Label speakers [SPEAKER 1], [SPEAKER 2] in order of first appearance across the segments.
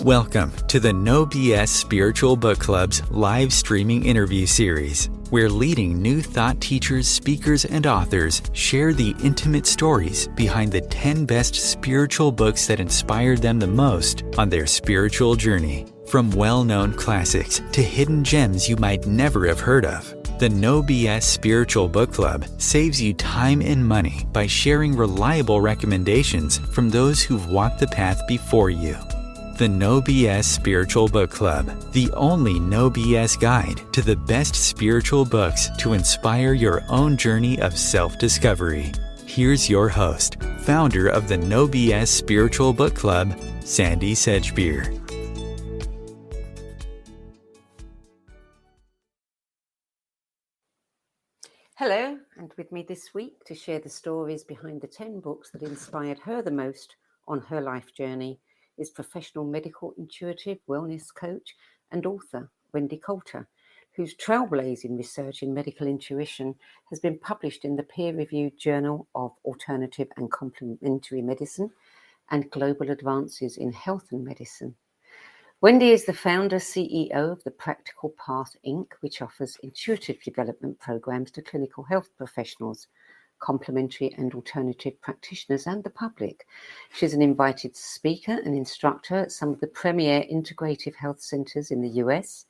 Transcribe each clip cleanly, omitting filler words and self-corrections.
[SPEAKER 1] Welcome to the No BS Spiritual Book Club's live streaming interview series, where leading new thought teachers, speakers, and authors share the intimate stories behind the 10 best spiritual books that inspired them the most on their spiritual journey. From well-known classics to hidden gems you might never have heard of, the No BS Spiritual Book Club saves you time and money by sharing reliable recommendations from those who've walked the path before you. The No BS Spiritual Book Club, the only No BS guide to the best spiritual books to inspire your own journey of self-discovery. Here's your host, founder of the No BS Spiritual Book Club, Sandie Sedgbeer.
[SPEAKER 2] Hello, and with me this week to share the stories behind the 10 books that inspired her the most on her life journey is professional medical intuitive wellness coach and author Wendie Colter, whose trailblazing research in medical intuition has been published in the peer-reviewed Journal of Alternative and Complementary Medicine and Global Advances in Health and Medicine. Wendie is the founder CEO of the Practical Path, Inc., which offers intuitive development programs to clinical health professionals, complementary and alternative practitioners, and the public. She's an invited speaker and instructor at some of the premier integrative health centers in the US,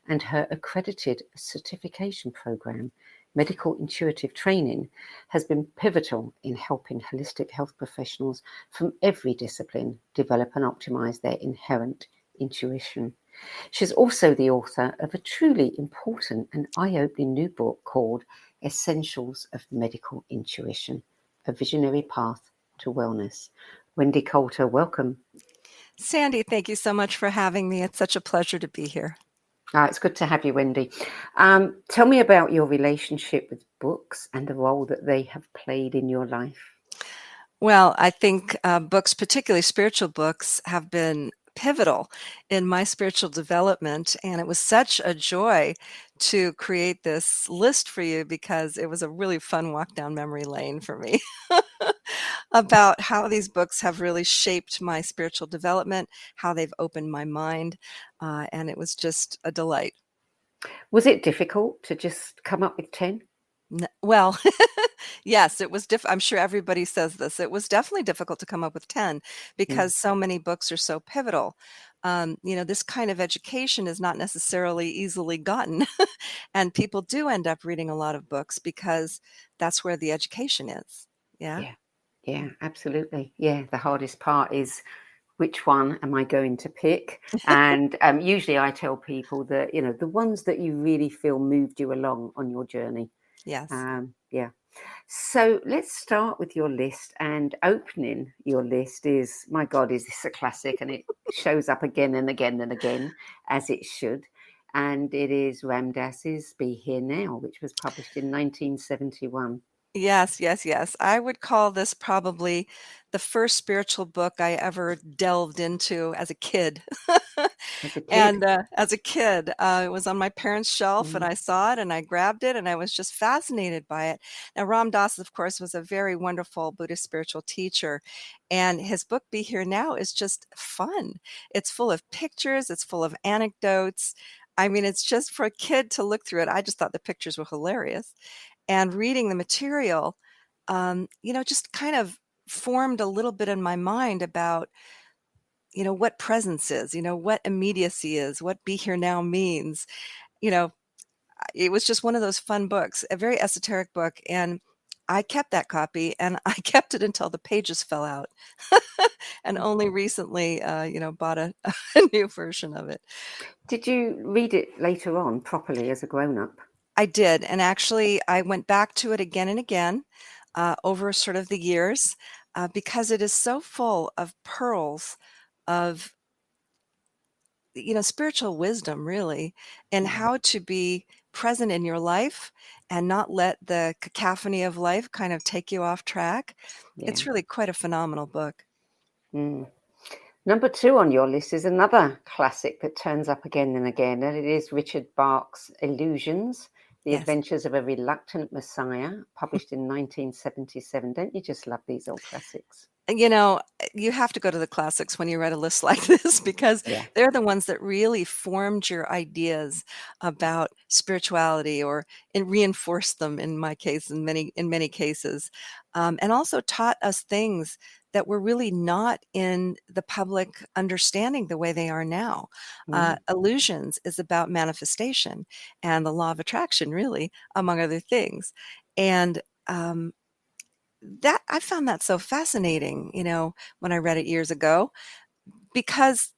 [SPEAKER 2] and her accredited certification program, Medical Intuitive Training, has been pivotal in helping holistic health professionals from every discipline develop and optimize their inherent intuition. She's also the author of a truly important and eye-opening new book called Essentials of Medical Intuition, A Visionary Path to Wellness. Wendie Colter, welcome.
[SPEAKER 3] Sandie, thank you so much for having me. It's such a pleasure to be here.
[SPEAKER 2] It's good to have you, Wendie. Tell me about your relationship with books and the role that they have played in your life.
[SPEAKER 3] Well, I think books, particularly spiritual books, have been pivotal in my spiritual development, and it was such a joy to create this list for you because it was a really fun walk down memory lane for me about how these books have really shaped my spiritual development, how they've opened my mind, and it was just a delight.
[SPEAKER 2] Was it difficult to just come up with 10?
[SPEAKER 3] Well, yes, it was I'm sure everybody says this. It was definitely difficult to come up with 10 because so many books are so pivotal. This kind of education is not necessarily easily gotten, and people do end up reading a lot of books because that's where the education is.
[SPEAKER 2] Yeah, absolutely. Yeah, the hardest part is which one am I going to pick? And usually I tell people that, the ones that you really feel moved you along on your journey.
[SPEAKER 3] Yes.
[SPEAKER 2] So let's start with your list, and opening your list is, my God, is this a classic? And it shows up again and again and again, as it should. And it is Ram Dass's Be Here Now, which was published in 1971.
[SPEAKER 3] Yes. I would call this probably the first spiritual book I ever delved into as a kid. And as a kid, it was on my parents' shelf and I saw it and I grabbed it and I was just fascinated by it. Now, Ram Dass, of course, was a very wonderful Buddhist spiritual teacher, and his book Be Here Now is just fun. It's full of pictures. It's full of anecdotes. I mean, it's just for a kid to look through it. I just thought the pictures were hilarious. And reading the material, just kind of formed a little bit in my mind about, what presence is, what immediacy is, what be here now means. It was just one of those fun books, a very esoteric book. And I kept that copy and I kept it until the pages fell out and only recently, bought a new version of it.
[SPEAKER 2] Did you read it later on properly as a grown-up?
[SPEAKER 3] I did. And actually, I went back to it again and again over sort of the years because it is so full of pearls of, spiritual wisdom, really, and how to be present in your life and not let the cacophony of life kind of take you off track.
[SPEAKER 2] Yeah.
[SPEAKER 3] It's really quite a phenomenal book.
[SPEAKER 2] Number 2 on your list is another classic that turns up again and again, and it is Richard Bach's Illusions, The Adventures of a Reluctant Messiah, published in 1977. Don't you just love these old classics?
[SPEAKER 3] You have to go to the classics when you read a list like this, because
[SPEAKER 2] Yeah.
[SPEAKER 3] they're the ones that really formed your ideas about spirituality, and reinforced them in my case, in many cases, and also taught us things that were really not in the public understanding the way they are now. Illusions is about manifestation and the law of attraction, really, among other things. And that I found that so fascinating, when I read it years ago, because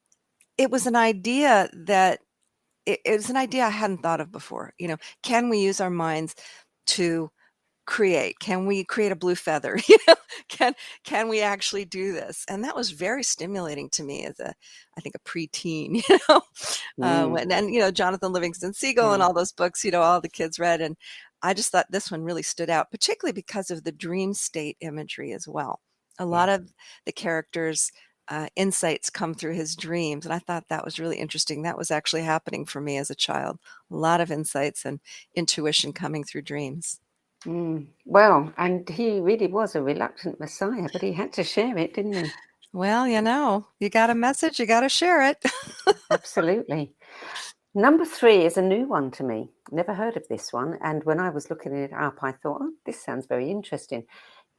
[SPEAKER 3] it was an idea I hadn't thought of before. Can we use our minds to create? Can we create a blue feather? Can we actually do this? And that was very stimulating to me as I think a preteen, and Jonathan Livingston Seagull and all those books, all the kids read. And I just thought this one really stood out, particularly because of the dream state imagery as well. A lot of the characters' insights come through his dreams. And I thought that was really interesting. That was actually happening for me as a child. A lot of insights and intuition coming through dreams.
[SPEAKER 2] Well, and he really was a reluctant messiah, but he had to share it, didn't he?
[SPEAKER 3] Well, you got a message, you got to share it.
[SPEAKER 2] Absolutely. Number 3 is a new one to me. Never heard of this one. And when I was looking it up, I thought, oh, this sounds very interesting.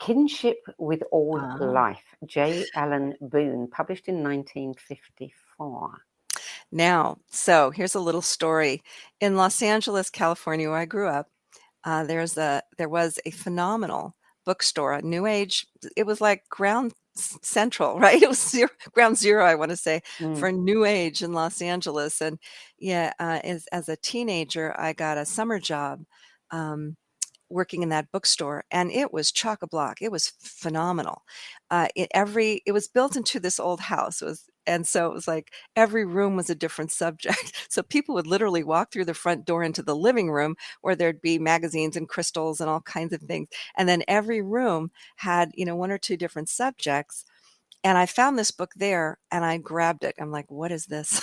[SPEAKER 2] Kinship with All Life, J. Allen Boone, published in 1954.
[SPEAKER 3] Now, so here's a little story. In Los Angeles, California, where I grew up, there was a phenomenal bookstore, a New Age. It was like ground central, right? It was ground zero, I want to say, for New Age in Los Angeles. And as a teenager, I got a summer job working in that bookstore, and it was chock-a-block. It was phenomenal. It was built into this old house. And so it was like every room was a different subject. So people would literally walk through the front door into the living room, where there'd be magazines and crystals and all kinds of things. And then every room had, 1 or 2 different subjects. And I found this book there, and I grabbed it. I'm like, what is this?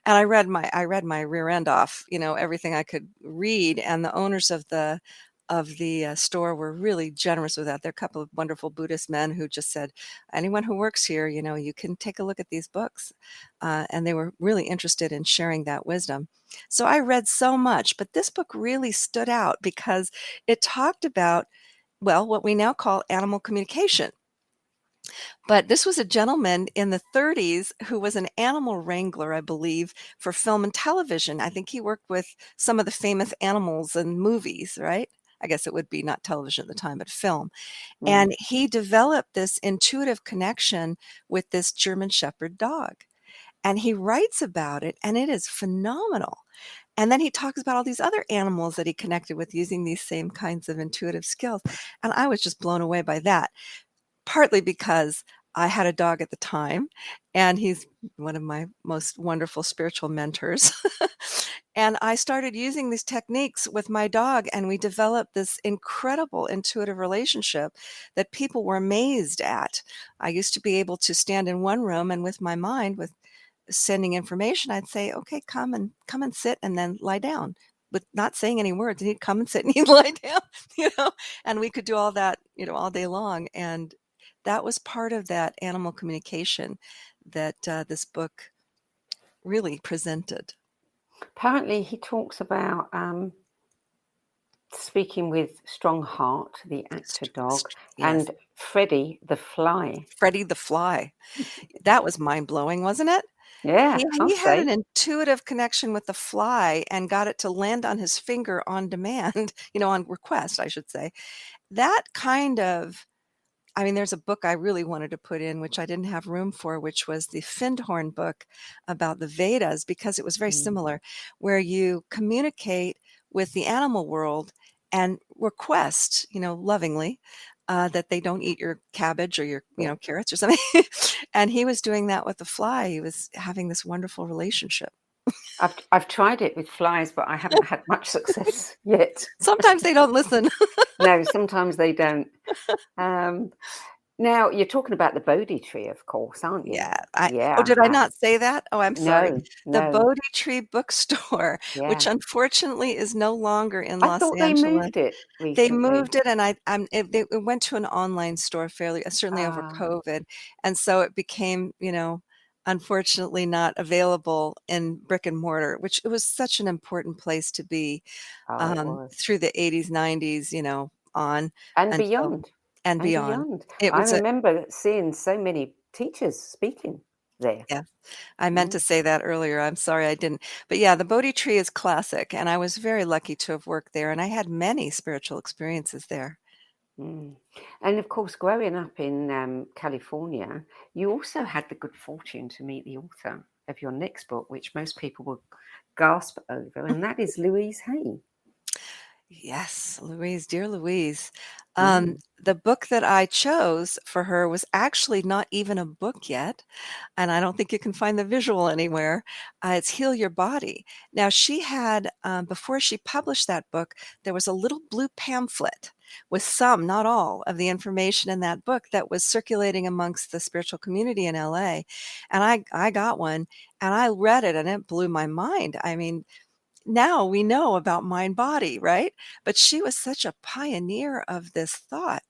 [SPEAKER 3] And I read my rear end off, everything I could read. And the owners of the store were really generous with that. They're a couple of wonderful Buddhist men who just said, anyone who works here, you can take a look at these books. And they were really interested in sharing that wisdom. So I read so much, but this book really stood out because it talked about, what we now call animal communication. But this was a gentleman in the 30s who was an animal wrangler, I believe, for film and television. I think he worked with some of the famous animals in movies, right? I guess it would be not television at the time, but film. And he developed this intuitive connection with this German Shepherd dog. And he writes about it, and it is phenomenal. And then he talks about all these other animals that he connected with using these same kinds of intuitive skills. And I was just blown away by that. Partly because I had a dog at the time, and he's one of my most wonderful spiritual mentors. And I started using these techniques with my dog, and we developed this incredible intuitive relationship that people were amazed at. I used to be able to stand in one room, and with my mind, with sending information, I'd say, okay, come and sit, and then lie down. With not saying any words, he'd come and sit and he'd lie down, and we could do all that, all day long. And that was part of that animal communication that this book really presented.
[SPEAKER 2] Apparently, he talks about speaking with Strongheart, the actor dog, and Freddie the fly.
[SPEAKER 3] Freddie the fly. That was mind-blowing, wasn't it?
[SPEAKER 2] Yeah,
[SPEAKER 3] He had an intuitive connection with the fly and got it to land on his finger on demand, on request, I should say. That kind of, there's a book I really wanted to put in, which I didn't have room for, which was the Findhorn book about the Vedas, because it was very similar, where you communicate with the animal world and request, lovingly, that they don't eat your cabbage or your, carrots or something. And he was doing that with the fly. He was having this wonderful relationship.
[SPEAKER 2] I've tried it with flies, but I haven't had much success yet.
[SPEAKER 3] Sometimes they don't listen.
[SPEAKER 2] No, sometimes they don't. Now, you're talking about the Bodhi tree, of course, aren't you?
[SPEAKER 3] Yeah,
[SPEAKER 2] Yeah.
[SPEAKER 3] did I not say that? Oh, I'm sorry.
[SPEAKER 2] No,
[SPEAKER 3] The
[SPEAKER 2] no.
[SPEAKER 3] Bodhi Tree Bookstore, which
[SPEAKER 2] Yeah.
[SPEAKER 3] unfortunately is no longer in
[SPEAKER 2] I
[SPEAKER 3] Los
[SPEAKER 2] thought they
[SPEAKER 3] Angeles.
[SPEAKER 2] moved it
[SPEAKER 3] They
[SPEAKER 2] recently.
[SPEAKER 3] moved it, and it went to an online store fairly certainly over
[SPEAKER 2] Ah,
[SPEAKER 3] COVID, and so it became, unfortunately not available in brick and mortar, which it was such an important place to be,
[SPEAKER 2] oh, it was.
[SPEAKER 3] through the '80s, '90s, on
[SPEAKER 2] And
[SPEAKER 3] until
[SPEAKER 2] beyond,
[SPEAKER 3] and
[SPEAKER 2] and
[SPEAKER 3] beyond.
[SPEAKER 2] beyond.
[SPEAKER 3] It
[SPEAKER 2] I
[SPEAKER 3] was a
[SPEAKER 2] remember seeing so many teachers speaking there.
[SPEAKER 3] Yeah. I meant
[SPEAKER 2] Mm,
[SPEAKER 3] to say that earlier, I'm sorry I didn't. But yeah, the Bodhi tree is classic, and I was very lucky to have worked there, and I had many spiritual experiences there.
[SPEAKER 2] mm. And of course, growing up in California, you also had the good fortune to meet the author of your next book, which most people will gasp over, and that is Louise Hay.
[SPEAKER 3] Yes, Louise, dear Louise.
[SPEAKER 2] Mm,
[SPEAKER 3] The book that I chose for her was actually not even a book yet, and I don't think you can find the visual anywhere. It's Heal Your Body. Now, she had, before she published that book, there was a little blue pamphlet with some, not all, of the information in that book that was circulating amongst the spiritual community in LA. And I got one and I read it and it blew my mind. I mean, now we know about mind body, right? But she was such a pioneer of this thought,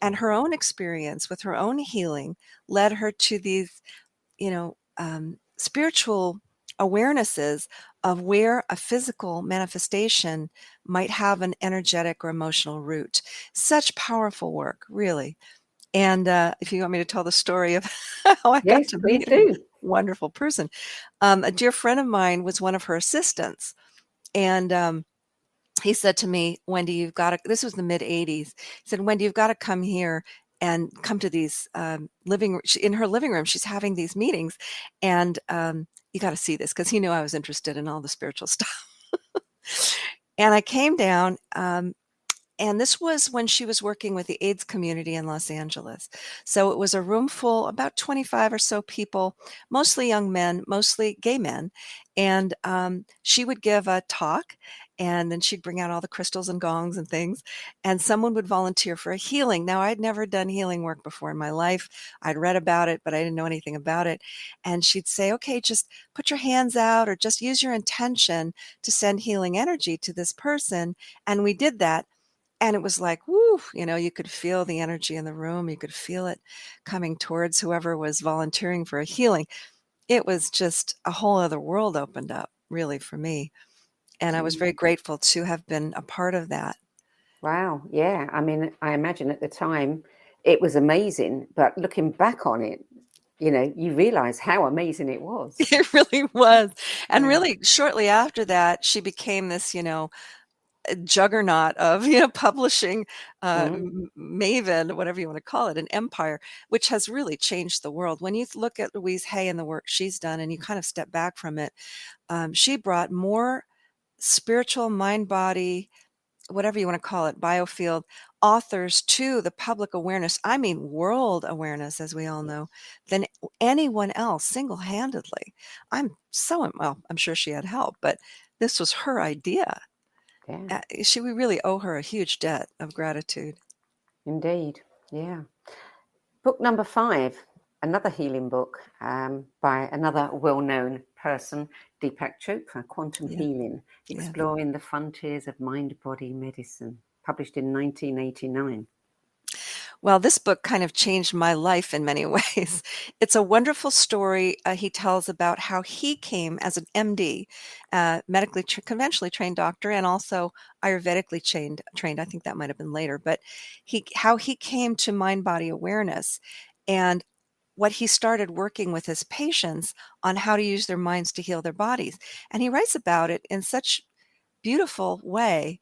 [SPEAKER 3] and
[SPEAKER 2] yeah.
[SPEAKER 3] her own experience with her own healing led her to these, spiritual awarenesses of where a physical manifestation might have an energetic or emotional root. Such powerful work, really. And if you want me to tell the story of how I got
[SPEAKER 2] Yes,
[SPEAKER 3] to
[SPEAKER 2] please
[SPEAKER 3] meet her,
[SPEAKER 2] do.
[SPEAKER 3] wonderful person. A dear friend of mine was one of her assistants, and he said to me, Wendy, you've got to, this was the mid 80s. He said, Wendy, you've got to come here and come to these in her living room. She's having these meetings, and you got to see this, because he knew I was interested in all the spiritual stuff. And I came down, and this was when she was working with the AIDS community in Los Angeles. So it was a room full, about 25 or so people, mostly young men, mostly gay men. And she would give a talk, and then she'd bring out all the crystals and gongs and things, and someone would volunteer for a healing. Now, I'd never done healing work before in my life. I'd read about it, but I didn't know anything about it. And she'd say, okay, just put your hands out or just use your intention to send healing energy to this person. And we did that. And it was like, woo, you could feel the energy in the room. You could feel it coming towards whoever was volunteering for a healing. It was just a whole other world opened up, really, for me. And I was
[SPEAKER 2] Mm.
[SPEAKER 3] very grateful to have been a part of that.
[SPEAKER 2] Wow. Yeah. I mean, I imagine at the time it was amazing, but looking back on it, you realize how amazing it was.
[SPEAKER 3] It really was. And
[SPEAKER 2] Yeah.
[SPEAKER 3] really, shortly after that, she became this, juggernaut of publishing,
[SPEAKER 2] Mm,
[SPEAKER 3] maven, whatever you want to call it, an empire, which has really changed the world. When you look at Louise Hay and the work she's done, and you kind of step back from it, she brought more spiritual mind body, whatever you want to call it, biofield authors to the public awareness. I mean, world awareness, as we all
[SPEAKER 2] yes.
[SPEAKER 3] know, than anyone else single-handedly. Well, I'm sure she had help, but this was her idea.
[SPEAKER 2] Yeah.
[SPEAKER 3] We really owe her a huge debt of gratitude.
[SPEAKER 2] Indeed. Yeah. Book number 5, another healing book by another well-known person, Deepak Chopra, Quantum
[SPEAKER 3] Yeah,
[SPEAKER 2] Healing,
[SPEAKER 3] yeah.
[SPEAKER 2] Exploring the Frontiers of Mind-Body Medicine, published in 1989.
[SPEAKER 3] Well, this book kind of changed my life in many ways. It's a wonderful story. He tells about how he came as an MD, medically conventionally trained doctor, and also Ayurvedically trained. I think that might have been later, but how he came to mind body awareness, and what he started working with his patients on how to use their minds to heal their bodies. And he writes about it in such beautiful way.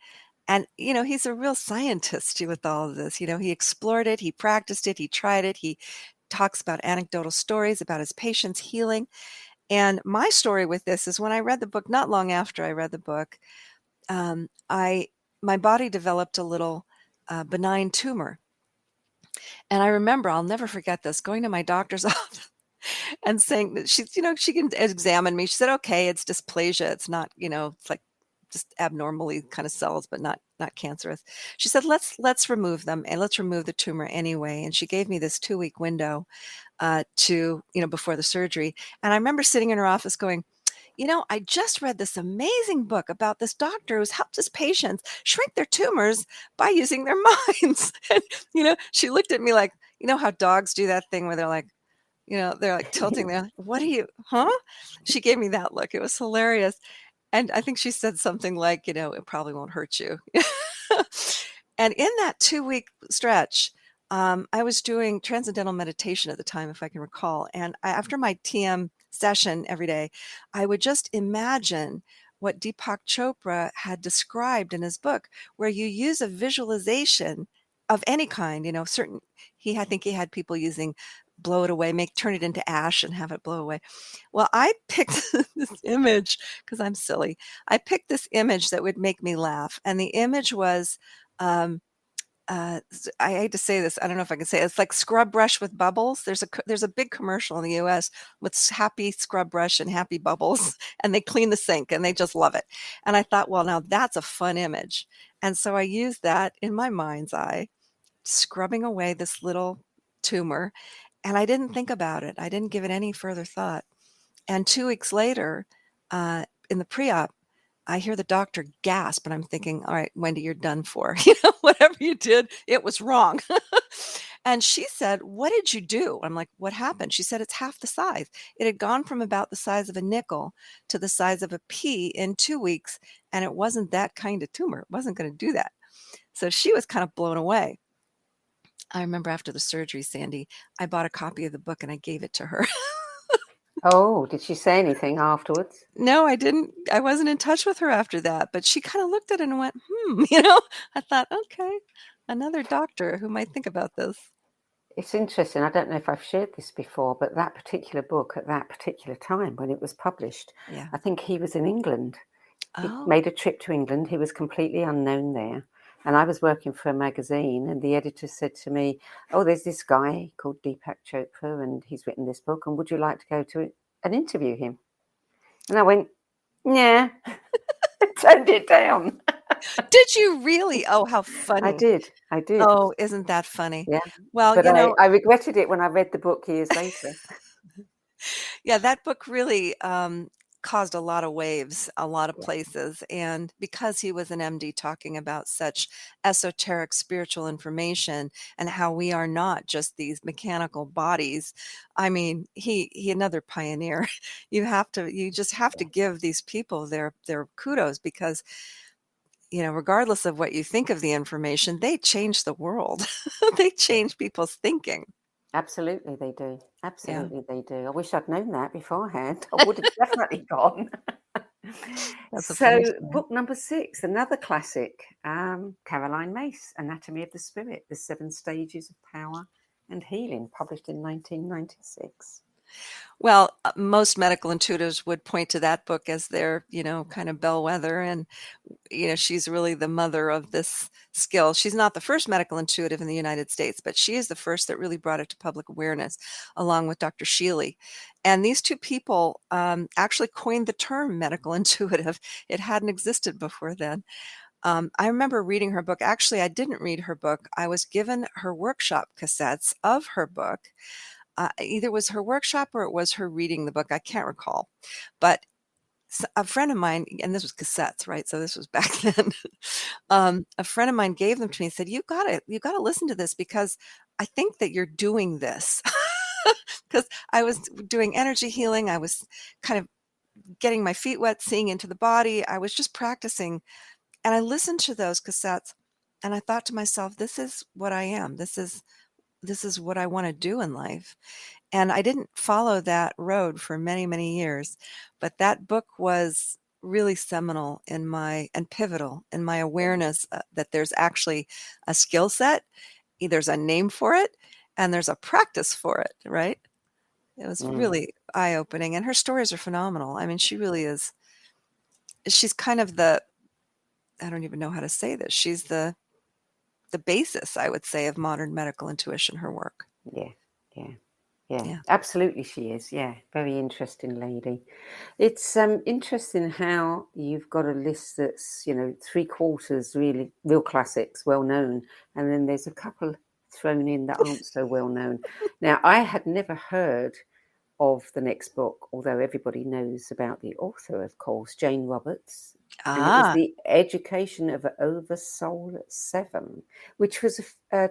[SPEAKER 3] And, he's a real scientist with all of this. He explored it, he practiced it, he tried it. He talks about anecdotal stories about his patients healing. And my story with this is, when I read the book, not long after I read the book, my body developed a little benign tumor. And I remember, I'll never forget this, going to my doctor's office and saying that she can examine me. She said, okay, it's dysplasia. It's not, it's like just abnormally kind of cells, but not not cancerous. She said, let's remove them, and let's remove the tumor anyway. And she gave me this 2-week window to, before the surgery. And I remember sitting in her office going, I just read this amazing book about this doctor who's helped his patients shrink their tumors by using their minds. And, she looked at me like, how dogs do that thing where they're like tilting. They're like, what are you, huh? She gave me that look. It was hilarious. And I think she said something like, it probably won't hurt you. And in that 2-week stretch, I was doing transcendental meditation at the time, if I can recall. And after my TM session every day, I would just imagine what Deepak Chopra had described in his book, where you use a visualization of any kind, I think he had people using blow it away, turn it into ash and have it blow away. Well, I picked this image because I'm silly. I picked this image that would make me laugh. And the image was, I hate to say this, I don't know if I can say it. It's like scrub brush with bubbles. There's a big commercial in the US with happy scrub brush and happy bubbles, and they clean the sink and they just love it. And I thought, well, now that's a fun image. And so I used that in my mind's eye, scrubbing away this little tumor. And I didn't think about it. I didn't give it any further thought. And 2 weeks later, in the pre-op, I hear the doctor gasp, and I'm thinking, all right, Wendie, you're done for. Whatever you did, it was wrong. And she said, what did you do? I'm like, what happened? She said, it's half the size. It had gone from about the size of a nickel to the size of a pea in 2 weeks, and it wasn't that kind of tumor. It wasn't going to do that. So she was kind of blown away. I remember after the surgery, Sandie, I bought a copy of the book and I gave it to her.
[SPEAKER 2] Oh, did she say anything afterwards?
[SPEAKER 3] No, I didn't. I wasn't in touch with her after that, but she kind of looked at it and went, I thought, okay, another doctor who might think about this.
[SPEAKER 2] It's interesting. I don't know if I've shared this before, but that particular book at that particular time when it was published,
[SPEAKER 3] Yeah.
[SPEAKER 2] I think he was in England. He
[SPEAKER 3] Oh,
[SPEAKER 2] made a trip to England. He was completely unknown there. And I was working for a magazine, and the editor said to me, oh, there's this guy called Deepak Chopra, and he's written this book, and would you like to go to it and interview him? And I went, yeah. Turned it down.
[SPEAKER 3] did you really? Oh, how funny.
[SPEAKER 2] I did.
[SPEAKER 3] Oh, isn't that funny?
[SPEAKER 2] Yeah.
[SPEAKER 3] Well,
[SPEAKER 2] but I regretted it when I read the book years later.
[SPEAKER 3] Yeah, that book really caused a lot of waves, a lot of places. And because he was an MD talking about such esoteric spiritual information and how we are not just these mechanical bodies, I mean, he another pioneer. You just have to give these people their kudos, because regardless of what you think of the information, they change the world. They change people's thinking.
[SPEAKER 2] Absolutely, they do.
[SPEAKER 3] Yeah.
[SPEAKER 2] Absolutely, they do. I wish I'd known that beforehand. I would have definitely gone.
[SPEAKER 3] That's a
[SPEAKER 2] So,
[SPEAKER 3] funny story.
[SPEAKER 2] book number 6, another classic, Caroline Myss, Anatomy of the Spirit, The 7 Stages of Power and Healing, published in 1996.
[SPEAKER 3] Well, most medical intuitives would point to that book as their, kind of bellwether. And, she's really the mother of this skill. She's not the first medical intuitive in the United States, but she is the first that really brought it to public awareness, along with Dr. Sheely. And these two people actually coined the term medical intuitive. It hadn't existed before then. I remember reading her book. Actually, I didn't read her book. I was given her workshop cassettes of her book. Either it was her workshop or it was her reading the book. I can't recall. But a friend of mine, and this was cassettes, right? So this was back then. A friend of mine gave them to me and said, you've got to listen to this, because I think that you're doing this. Because I was doing energy healing. I was kind of getting my feet wet, seeing into the body. I was just practicing. And I listened to those cassettes and I thought to myself, this is what I am. This is what I want to do in life. And I didn't follow that road for many, many years, but that book was really seminal and pivotal in my awareness that there's actually a skill set, there's a name for it, and there's a practice for it, right? It was really eye-opening, and her stories are phenomenal. I mean, she really is. She's kind of I don't even know how to say this. She's the basis, I would say, of modern medical intuition, her work.
[SPEAKER 2] Yeah, yeah.
[SPEAKER 3] Yeah.
[SPEAKER 2] absolutely she is. Yeah, very interesting lady. It's interesting how you've got a list that's, you know, 3/4 really real classics, well known, and then there's a couple thrown in that aren't so well known. Now, I had never heard of the next book, although everybody knows about the author, of course, Jane Roberts, and it was
[SPEAKER 3] Ah,
[SPEAKER 2] The Education of Oversoul at 7, which was a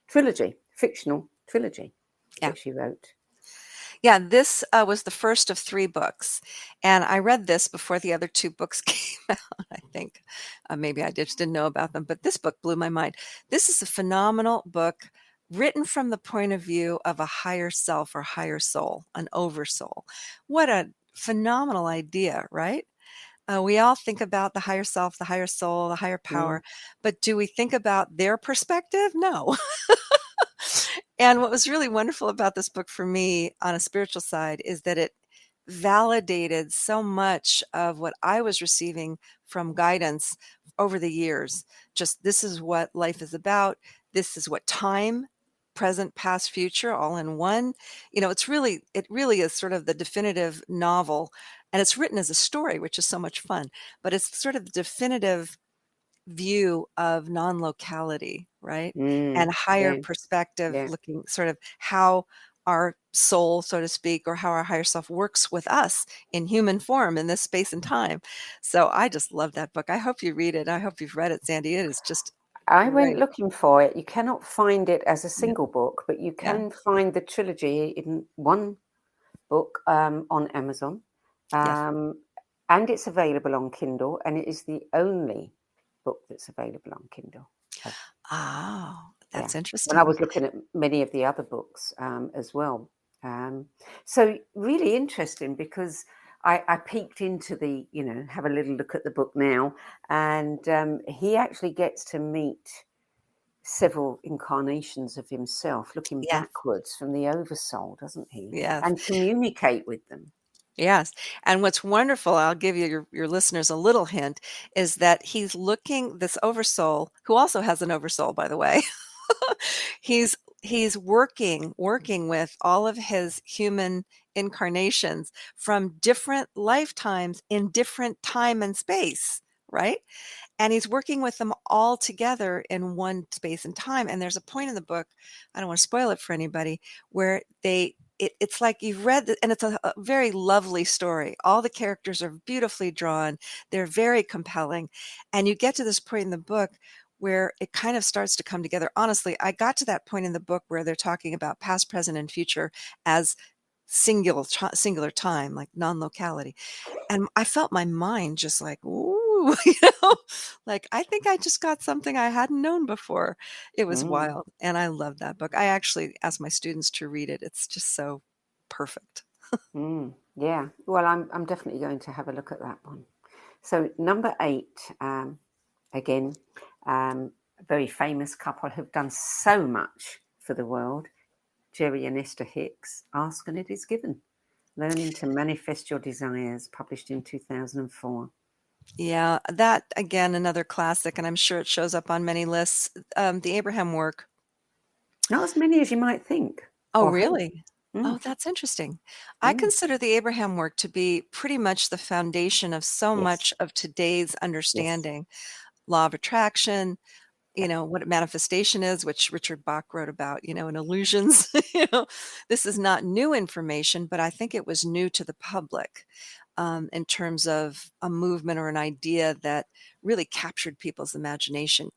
[SPEAKER 2] trilogy, fictional trilogy
[SPEAKER 3] yeah.
[SPEAKER 2] that she wrote.
[SPEAKER 3] Yeah, this was the first of 3 books, and I read this before the other 2 books came out, I think. Maybe I just didn't know about them, but this book blew my mind. This is a phenomenal book written from the point of view of a higher self or higher soul, an oversoul. What a phenomenal idea, right? We all think about the higher self, the higher soul, the higher
[SPEAKER 2] Mm,
[SPEAKER 3] power, but do we think about their perspective? No. And what was really wonderful about this book for me on a spiritual side is that it validated so much of what I was receiving from guidance over the years. Just this is what life is about. This is what time, present, past, future, all in one. You know, it really is sort of the definitive novel. And it's written as a story, which is so much fun, but it's sort of the definitive view of non-locality, right? And higher
[SPEAKER 2] yeah,
[SPEAKER 3] perspective,
[SPEAKER 2] yeah.
[SPEAKER 3] looking sort of how our soul, so to speak, or how our higher self works with us in human form in this space and time. So I just love that book. I hope you read it. I hope you've read it, Sandie. It is just
[SPEAKER 2] I went
[SPEAKER 3] great.
[SPEAKER 2] looking for it. You cannot find it as a
[SPEAKER 3] Yeah.
[SPEAKER 2] single book, but you
[SPEAKER 3] Yeah.
[SPEAKER 2] can find the trilogy in one book on Amazon.
[SPEAKER 3] Yes.
[SPEAKER 2] Um, and it's available on Kindle, and it is the only book that's available on Kindle.
[SPEAKER 3] Oh,
[SPEAKER 2] Yeah.
[SPEAKER 3] that's
[SPEAKER 2] When I
[SPEAKER 3] interesting.
[SPEAKER 2] was looking at many of the other books as well. So really interesting because I peeked into the, you know, have a little look at the book now, and he actually gets to meet several incarnations of himself, looking
[SPEAKER 3] Yes.
[SPEAKER 2] backwards from the oversoul, doesn't he?
[SPEAKER 3] Yes.
[SPEAKER 2] And communicate with them.
[SPEAKER 3] Yes, and what's wonderful, I'll give you your listeners a little hint, is that he's looking this oversoul, who also has an oversoul, by the way. He's working with all of his human incarnations from different lifetimes in different time and space, right? And he's working with them all together in one space and time. And there's a point in the book, I don't want to spoil it for anybody, where it's like you've read and it's a very lovely story. All the characters are beautifully drawn. They're very compelling. And you get to this point in the book where it kind of starts to come together. Honestly, I got to that point in the book where they're talking about past, present, and future as singular time, like non-locality. And I felt my mind just like, "Ooh," like, I think I just got something I hadn't known before. It was
[SPEAKER 2] Mm,
[SPEAKER 3] wild, and I love that book. I actually asked my students to read it. It's just so perfect.
[SPEAKER 2] yeah. Well, I'm definitely going to have a look at that one. So number 8, again, a very famous couple who've done so much for the world. Jerry and Esther Hicks, Ask and It Is Given. Learning to Manifest Your Desires, published in 2004.
[SPEAKER 3] Yeah, that again, another classic, and I'm sure it shows up on many lists. The Abraham work.
[SPEAKER 2] Not as many as you might think
[SPEAKER 3] Oh,
[SPEAKER 2] or hope.
[SPEAKER 3] really? Oh,
[SPEAKER 2] Mm,
[SPEAKER 3] that's interesting. I
[SPEAKER 2] mm,
[SPEAKER 3] consider the Abraham work to be pretty much the foundation of so
[SPEAKER 2] yes,
[SPEAKER 3] much of today's
[SPEAKER 2] yes.
[SPEAKER 3] understanding. Law of attraction,
[SPEAKER 2] Yeah.
[SPEAKER 3] what manifestation is, which Richard Bach wrote about, in illusions. This is not new information, but I think it was new to the public in terms of a movement or an idea that really captured people's imagination.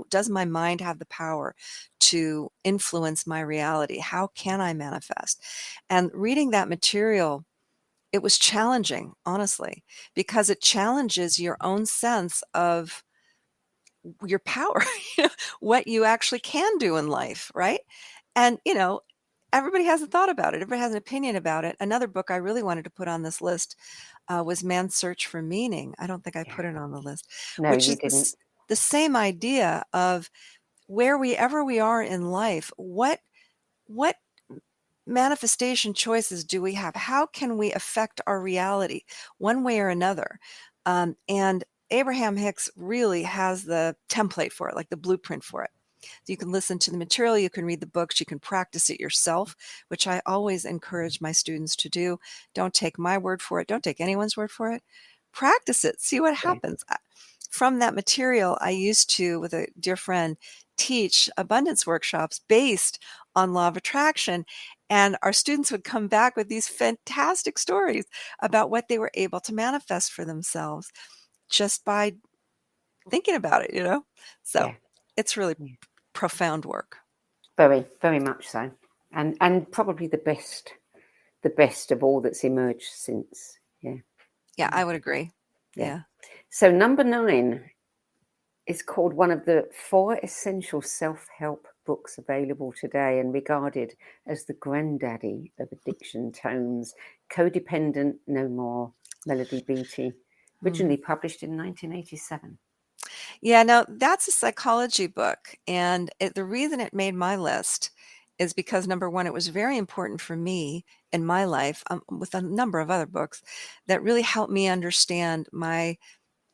[SPEAKER 3] Does my mind have the power to influence my reality? How can I manifest? And reading that material, it was challenging, honestly, because it challenges your own sense of your power, what you actually can do in life, right? And, everybody has a thought about it. Everybody has an opinion about it. Another book I really wanted to put on this list was Man's Search for Meaning. I don't think I
[SPEAKER 2] Yeah.
[SPEAKER 3] put it on the list,
[SPEAKER 2] No,
[SPEAKER 3] which
[SPEAKER 2] you
[SPEAKER 3] is
[SPEAKER 2] didn't.
[SPEAKER 3] the same idea of wherever we are in life, what manifestation choices do we have? How can we affect our reality one way or another? And Abraham Hicks really has the template for it, like the blueprint for it. You can listen to the material, you can read the books, you can practice it yourself, which I always encourage my students to do. Don't take my word for it. Don't take anyone's word for it. Practice it. See what
[SPEAKER 2] Yeah.
[SPEAKER 3] happens. From that material, I used to, with a dear friend, teach abundance workshops based on law of attraction. And our students would come back with these fantastic stories about what they were able to manifest for themselves just by thinking about it, So
[SPEAKER 2] Yeah.
[SPEAKER 3] it's really
[SPEAKER 2] Yeah.
[SPEAKER 3] profound work.
[SPEAKER 2] Very, very much so. And probably the best of all that's emerged since. Yeah.
[SPEAKER 3] Yeah, I would agree.
[SPEAKER 2] Yeah.
[SPEAKER 3] Yeah.
[SPEAKER 2] So number 9 is called one of the 4 essential self-help books available today and regarded as the granddaddy of addiction tomes, Codependent No More, Melody Beattie, originally published in 1987.
[SPEAKER 3] Yeah, no, that's a psychology book. And the reason it made my list is because, number one, it was very important for me in my life, with a number of other books that really helped me understand my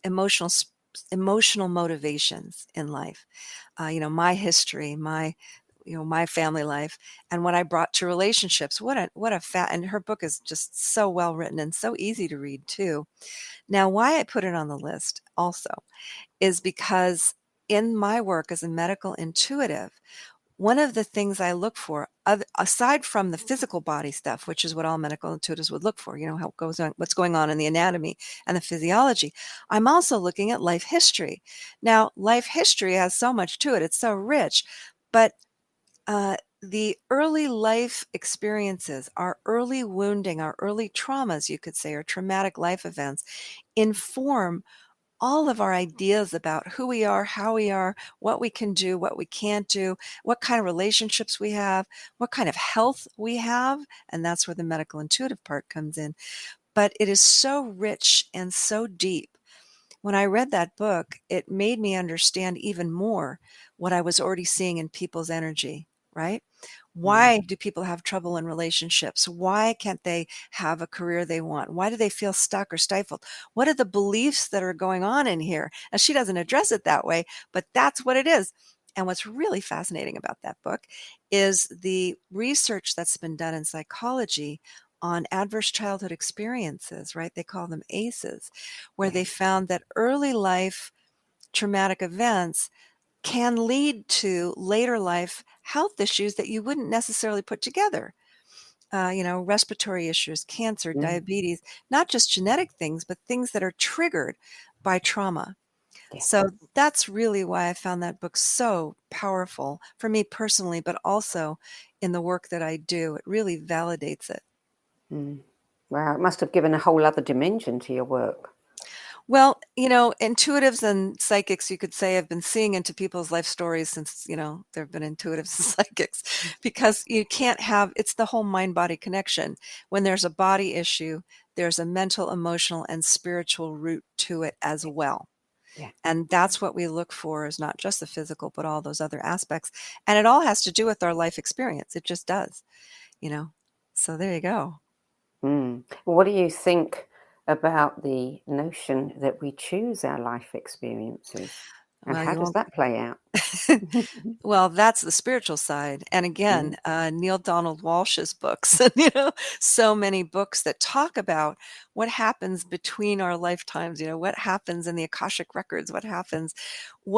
[SPEAKER 3] emotional motivations in life. My history, my family life, and what I brought to relationships. And her book is just so well written and so easy to read too. Now, why I put it on the list also is because in my work as a medical intuitive, one of the things I look for, aside from the physical body stuff, which is what all medical intuitives would look for, how it goes on, what's going on in the anatomy and the physiology, I'm also looking at life history. Now, life history has so much to it. It's so rich, but the early life experiences, our early wounding, our early traumas, you could say, or traumatic life events, inform all of our ideas about who we are, how we are, what we can do, what we can't do, what kind of relationships we have, what kind of health we have. And that's where the medical intuitive part comes in. But it is so rich and so deep. When I read that book, it made me understand even more what I was already seeing in people's energy, right? Why do people have trouble in relationships? Why can't they have a career they want? Why do they feel stuck or stifled? What are the beliefs that are going on in here? And she doesn't address it that way, but that's what it is. And what's really fascinating about that book is the research that's been done in psychology on adverse childhood experiences, right? They call them ACEs, where
[SPEAKER 2] Yeah.
[SPEAKER 3] they found that early life traumatic events can lead to later life health issues that you wouldn't necessarily put together. Respiratory issues, cancer,
[SPEAKER 2] Mm.
[SPEAKER 3] diabetes, not just genetic things, but things that are triggered by trauma.
[SPEAKER 2] Yeah.
[SPEAKER 3] So that's really why I found that book so powerful for me personally, but also in the work that I do. It really validates it.
[SPEAKER 2] Mm. Wow, it must have given a whole other dimension to your work.
[SPEAKER 3] Well, intuitives and psychics, you could say, have been seeing into people's life stories since, there have been intuitives and psychics, because you can't it's the whole mind body connection. When there's a body issue, there's a mental, emotional, and spiritual root to it as well.
[SPEAKER 2] Yeah.
[SPEAKER 3] And that's what we look for, is not just the physical, but all those other aspects. And it all has to do with our life experience. It just does, So there you go.
[SPEAKER 2] Mm. Well, what do you think about the notion that we choose our life experiences? And
[SPEAKER 3] Well,
[SPEAKER 2] how
[SPEAKER 3] you
[SPEAKER 2] does
[SPEAKER 3] won't.
[SPEAKER 2] that play out?
[SPEAKER 3] Well, that's the spiritual side. And
[SPEAKER 2] Mm.
[SPEAKER 3] again, Neil Donald Walsh's books, so many books that talk about what happens between our lifetimes, what happens in the Akashic records, what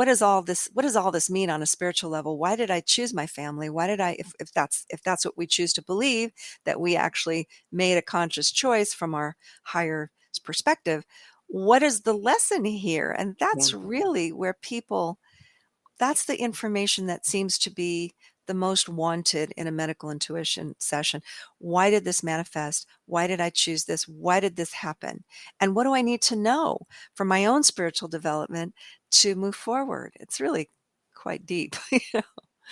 [SPEAKER 3] does all this mean on a spiritual level? Why did I choose my family? Why did I, if that's what we choose to believe, that we actually made a conscious choice from our higher perspective, what is the lesson here? And
[SPEAKER 2] Yeah.
[SPEAKER 3] that's really where that's the information that seems to be the most wanted in a medical intuition session. Why did this manifest? Why did I choose this? Why did this happen? And what do I need to know for my own spiritual development to move forward? It's really quite deep.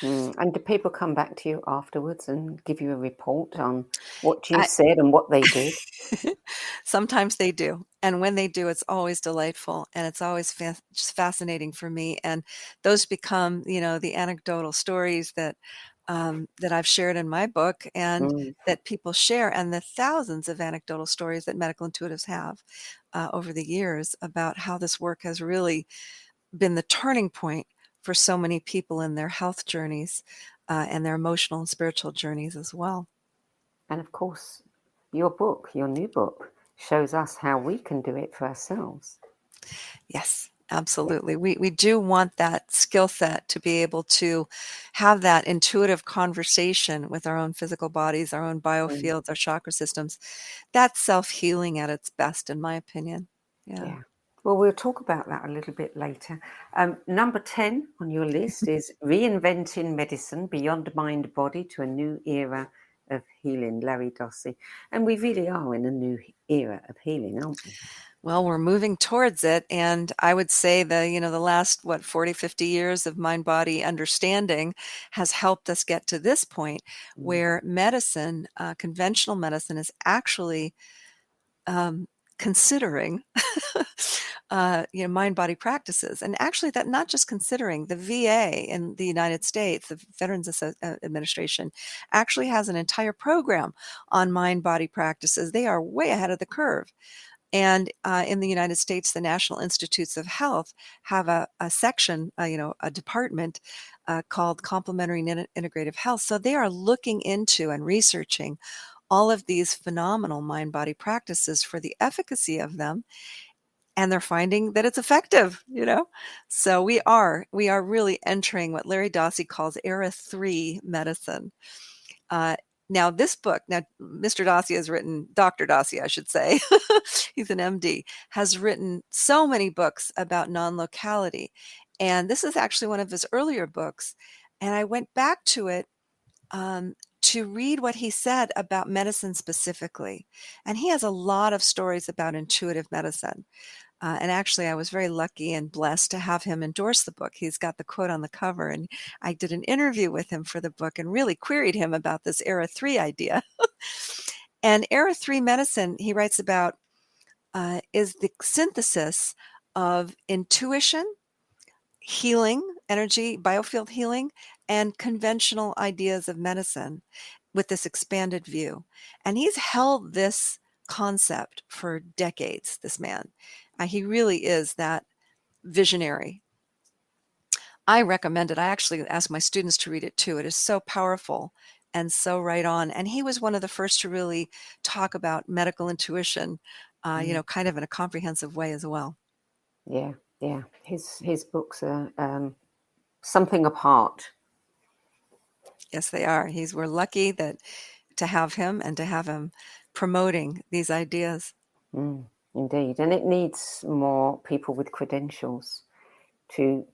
[SPEAKER 2] Mm. And do people come back to you afterwards and give you a report on what you
[SPEAKER 3] I,
[SPEAKER 2] said and what they did?
[SPEAKER 3] Sometimes they do. And when they do, it's always delightful, and it's always just fascinating for me. And those become, the anecdotal stories that I've shared in my book, and
[SPEAKER 2] Mm.
[SPEAKER 3] that people share, and the thousands of anecdotal stories that medical intuitives have over the years about how this work has really been the turning point for so many people in their health journeys and their emotional and spiritual journeys as well.
[SPEAKER 2] And of course, your book, your new book, shows us how we can do it for ourselves.
[SPEAKER 3] Yes, absolutely. We do want that skill set to be able to have that intuitive conversation with our own physical bodies, our own biofields, our chakra systems. That's self-healing at its best, in my opinion. Yeah.
[SPEAKER 2] Well, we'll talk about that a little bit later. Number 10 on your list is Reinventing Medicine Beyond Mind Body to a New Era of Healing, Larry Dossey. And we really are in a new era of healing, aren't we?
[SPEAKER 3] Well, we're moving towards it. And I would say the last, 40, 50 years of mind-body understanding has helped us get to this point where medicine, conventional medicine, is actually considering mind-body practices. And actually, that not just considering, the VA in the United States, the Administration, actually has an entire program on mind-body practices. They are way ahead of the curve. And in the United States, the National Institutes of Health have a section, a department called Complementary and Integrative Health. So they are looking into and researching all of these phenomenal mind-body practices for the efficacy of them. And they're finding that it's effective, So we are really entering what Larry Dossey calls Era 3 medicine. Now, this book, Mr. Dossey has written, Dr. Dossey, I should say, he's an MD, has written so many books about non-locality. And this is actually one of his earlier books. And I went back to it to read what he said about medicine specifically. And he has a lot of stories about intuitive medicine. And actually, I was very lucky and blessed to have him endorse the book. He's got the quote on the cover, and I did an interview with him for the book and really queried him about this Era 3 idea. And Era 3 medicine, he writes about, is the synthesis of intuition, healing, energy, biofield healing, and conventional ideas of medicine with this expanded view. And he's held this concept for decades, this man. He really is that visionary. I recommend it. I actually ask my students to read it too. It is so powerful and so right on. And he was one of the first to really talk about medical intuition, kind of in a comprehensive way as well.
[SPEAKER 2] Yeah. His books are something apart.
[SPEAKER 3] Yes, they are. We're lucky to have him and to have him promoting these ideas.
[SPEAKER 2] Indeed. And it needs more people with credentials to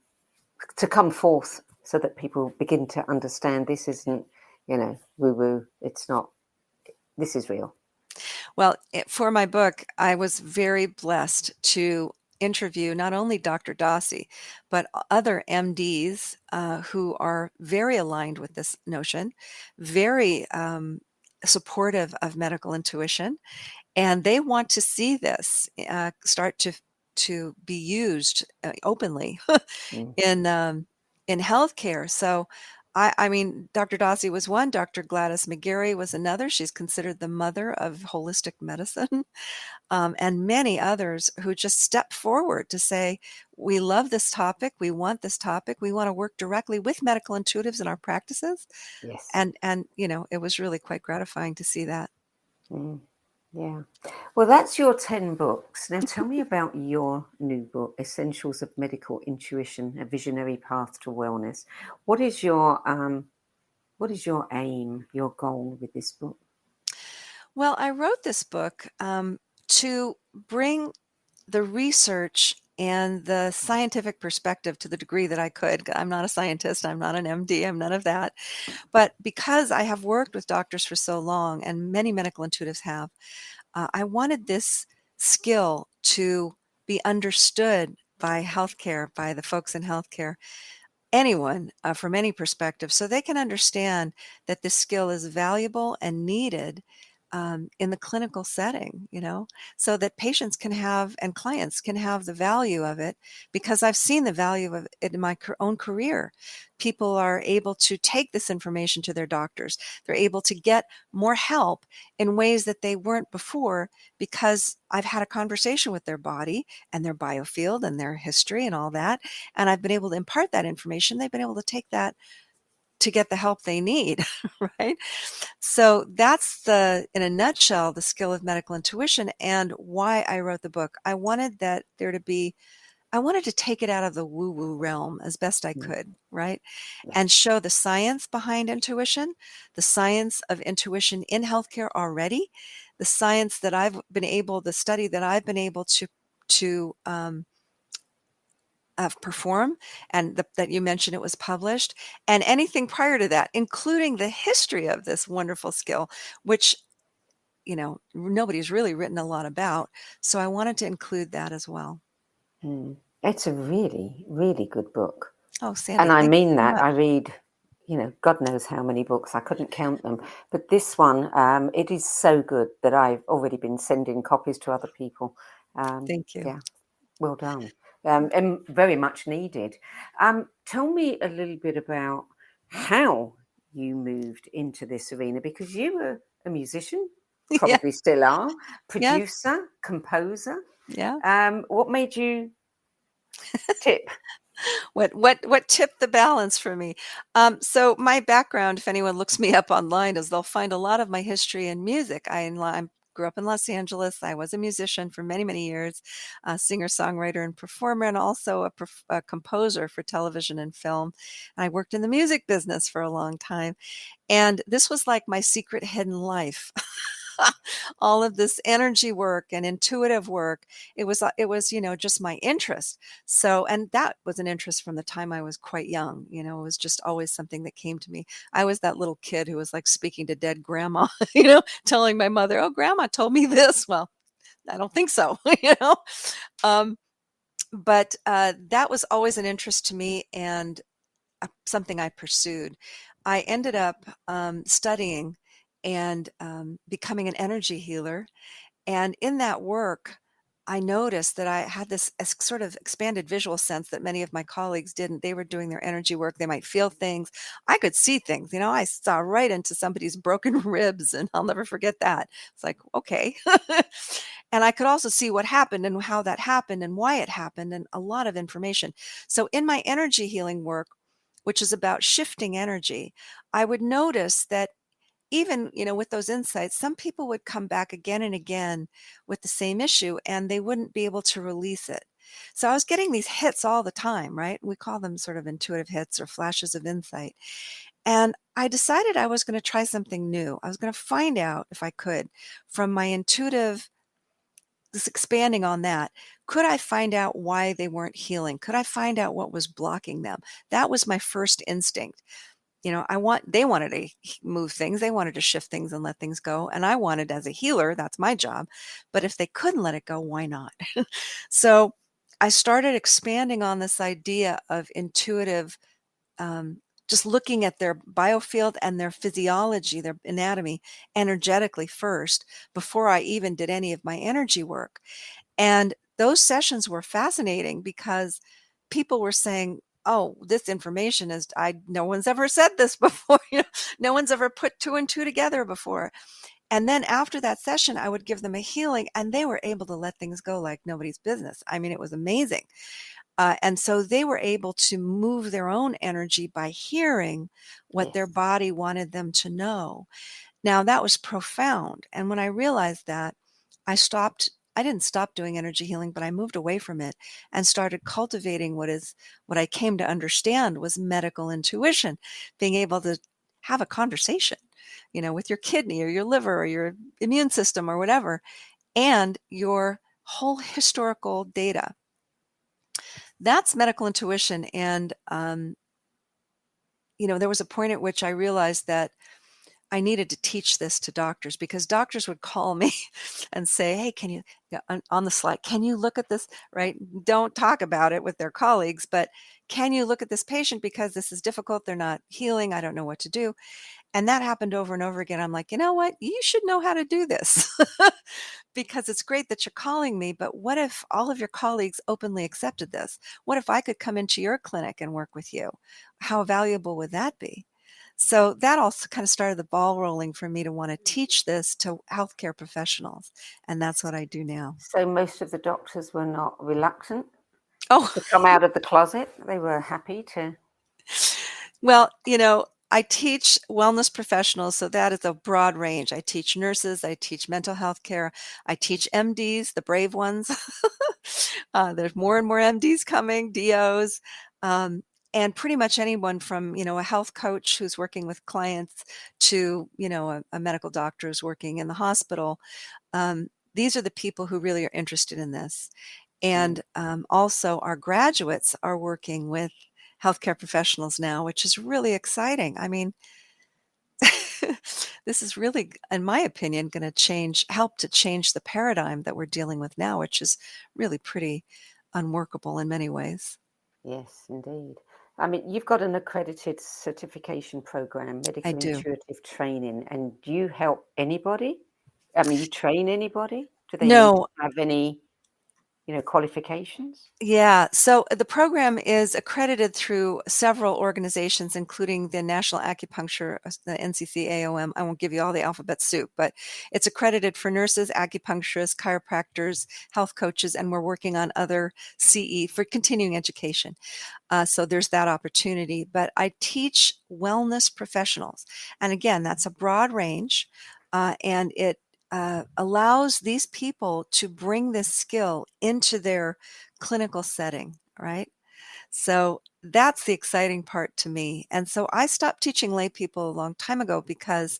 [SPEAKER 2] come forth so that people begin to understand this isn't, woo-woo. It's not, this is real.
[SPEAKER 3] Well, for my book, I was very blessed to interview not only Dr. Dossey, but other MDs who are very aligned with this notion, very supportive of medical intuition, and they want to see this start to be used openly in healthcare. So, I mean, Dr. Dossey was one. Dr. Gladys McGarry was another. She's considered the mother of holistic medicine, and many others who just stepped forward to say, we love this topic. We want this topic. We want to work directly with medical intuitives in our practices.
[SPEAKER 2] Yes.
[SPEAKER 3] And it was really quite gratifying to see that.
[SPEAKER 2] Yeah. Well, that's your 10 books. Now tell me about your new book, Essentials of Medical Intuition, A Visionary Path to Wellness. What is your aim, your goal with this book?
[SPEAKER 3] Well, I wrote this book to bring the research and the scientific perspective to the degree that I could. I'm not a scientist. I'm not an MD. I'm none of that. But because I have worked with doctors for so long, and many medical intuitives have, I wanted this skill to be understood by healthcare, by the folks in healthcare, anyone from any perspective, so they can understand that this skill is valuable and needed in the clinical setting, so that patients can have and clients can have the value of it, because I've seen the value of it in my own career. People are able to take this information to their doctors. They're able to get more help in ways that they weren't before, because I've had a conversation with their body and their biofield and their history and all that. And I've been able to impart that information. They've been able to take that to get the help they need, right? So that's in a nutshell, the skill of medical intuition and why I wrote the book. I wanted to take it out of the woo-woo realm as best I could, right? And show the science behind intuition, the science of intuition in healthcare already, the science that the study that I've been able to perform, and that you mentioned it was published, and anything prior to that, including the history of this wonderful skill, which nobody's really written a lot about. So I wanted to include that as well.
[SPEAKER 2] It's a really, really good book.
[SPEAKER 3] Oh, Sandie,
[SPEAKER 2] and I
[SPEAKER 3] thank you
[SPEAKER 2] mean
[SPEAKER 3] so
[SPEAKER 2] that.
[SPEAKER 3] much.
[SPEAKER 2] I read, God knows how many books. I couldn't count them. But this one, it is so good that I've already been sending copies to other people.
[SPEAKER 3] Thank you.
[SPEAKER 2] Yeah, well done. And very much needed. Tell me a little bit about how you moved into this arena, because you were a musician, probably still are, producer, composer.
[SPEAKER 3] Yeah.
[SPEAKER 2] What made you tip?
[SPEAKER 3] What tipped the balance for me? So my background, if anyone looks me up online, is they'll find a lot of my history in music. I grew up in Los Angeles. I was a musician for many, many years, a singer, songwriter, and performer, and also a composer for television and film. And I worked in the music business for a long time. And this was like my secret hidden life. All of this energy work and intuitive work. It was, just my interest. So, and that was an interest from the time I was quite young. It was just always something that came to me. I was that little kid who was like speaking to dead grandma, telling my mother, "Oh, grandma told me this." Well, I don't think so, but that was always an interest to me, and something I pursued. I ended up studying and becoming an energy healer. And in that work, I noticed that I had this sort of expanded visual sense that many of my colleagues didn't. They were doing their energy work. They might feel things. I could see things. I saw right into somebody's broken ribs, and I'll never forget that. It's like, okay. And I could also see what happened and how that happened and why it happened, and a lot of information. So in my energy healing work, which is about shifting energy, I would notice that even, with those insights, some people would come back again and again with the same issue, and they wouldn't be able to release it. So I was getting these hits all the time, right? We call them sort of intuitive hits or flashes of insight. And I decided I was going to try something new. I was going to find out, if I could, from my intuitive, this expanding on that, could I find out why they weren't healing? Could I find out what was blocking them? That was my first instinct. They wanted to move things, they wanted to shift things and let things go. And I wanted, as a healer, that's my job. But if they couldn't let it go, why not? So I started expanding on this idea of intuitive, just looking at their biofield and their physiology, their anatomy, energetically first, before I even did any of my energy work. And those sessions were fascinating because people were saying, "Oh, this information no one's ever said this before. No one's ever put two and two together before." And then after that session, I would give them a healing, and they were able to let things go like nobody's business. I mean, it was amazing. And so they were able to move their own energy by hearing what their body wanted them to know. Now, that was profound. And when I realized that, I didn't stop doing energy healing, but I moved away from it and started cultivating what I came to understand was medical intuition, being able to have a conversation, with your kidney or your liver or your immune system or whatever, and your whole historical data. That's medical intuition. And, there was a point at which I realized that I needed to teach this to doctors, because doctors would call me and say, "Hey, can you, on the slide, can you look at this?" Right? Don't talk about it with their colleagues, but can you look at this patient, because this is difficult. They're not healing. I don't know what to do. And that happened over and over again. I'm like, you know what? You should know how to do this because it's great that you're calling me, but what if all of your colleagues openly accepted this? What if I could come into your clinic and work with you? How valuable would that be? So that also kind of started the ball rolling for me to want to teach this to healthcare professionals. And that's what I do now.
[SPEAKER 2] So most of the doctors were not reluctant
[SPEAKER 3] Oh,
[SPEAKER 2] to come out of the closet. They were happy to.
[SPEAKER 3] well, I teach wellness professionals, so that is a broad range. I teach nurses, I teach mental health care, I teach MDs, the brave ones. There's more and more MDs coming, DOs, and pretty much anyone from, a health coach who's working with clients to, a medical doctor who's working in the hospital. These are the people who really are interested in this. And also our graduates are working with healthcare professionals now, which is really exciting. I mean, this is really, in my opinion, going to help to change the paradigm that we're dealing with now, which is really pretty unworkable in many ways.
[SPEAKER 2] Yes, indeed. I mean, you've got an accredited certification program,
[SPEAKER 3] I
[SPEAKER 2] medical
[SPEAKER 3] do.
[SPEAKER 2] intuitive training, and do you help anybody? I mean, you train anybody? Do they need to
[SPEAKER 3] No,
[SPEAKER 2] have any, qualifications?
[SPEAKER 3] yeah. So the program is accredited through several organizations, including the National Acupuncture, the NCCAOM. I won't give you all the alphabet soup, but it's accredited for nurses, acupuncturists, chiropractors, health coaches, and we're working on other CE for continuing education. So there's that opportunity. But I teach wellness professionals. And again, that's a broad range, and it allows these people to bring this skill into their clinical setting, right? So that's the exciting part to me. And so I stopped teaching lay people a long time ago because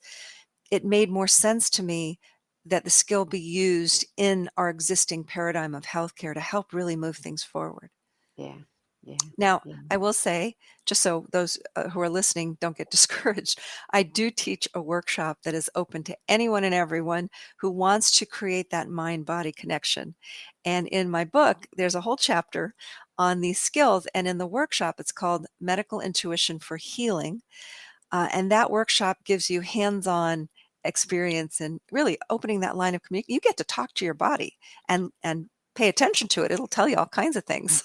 [SPEAKER 3] it made more sense to me that the skill be used in our existing paradigm of healthcare to help really move things forward.
[SPEAKER 2] Yeah, yeah,
[SPEAKER 3] Now,
[SPEAKER 2] yeah.
[SPEAKER 3] I will say, just so those who are listening don't get discouraged, I do teach a workshop that is open to anyone and everyone who wants to create that mind-body connection. And in my book, there's a whole chapter on these skills. And in the workshop, it's called Medical Intuition for Healing. And that workshop gives you hands-on experience in really opening that line of communication. You get to talk to your body and pay attention to it. It'll tell you all kinds of things.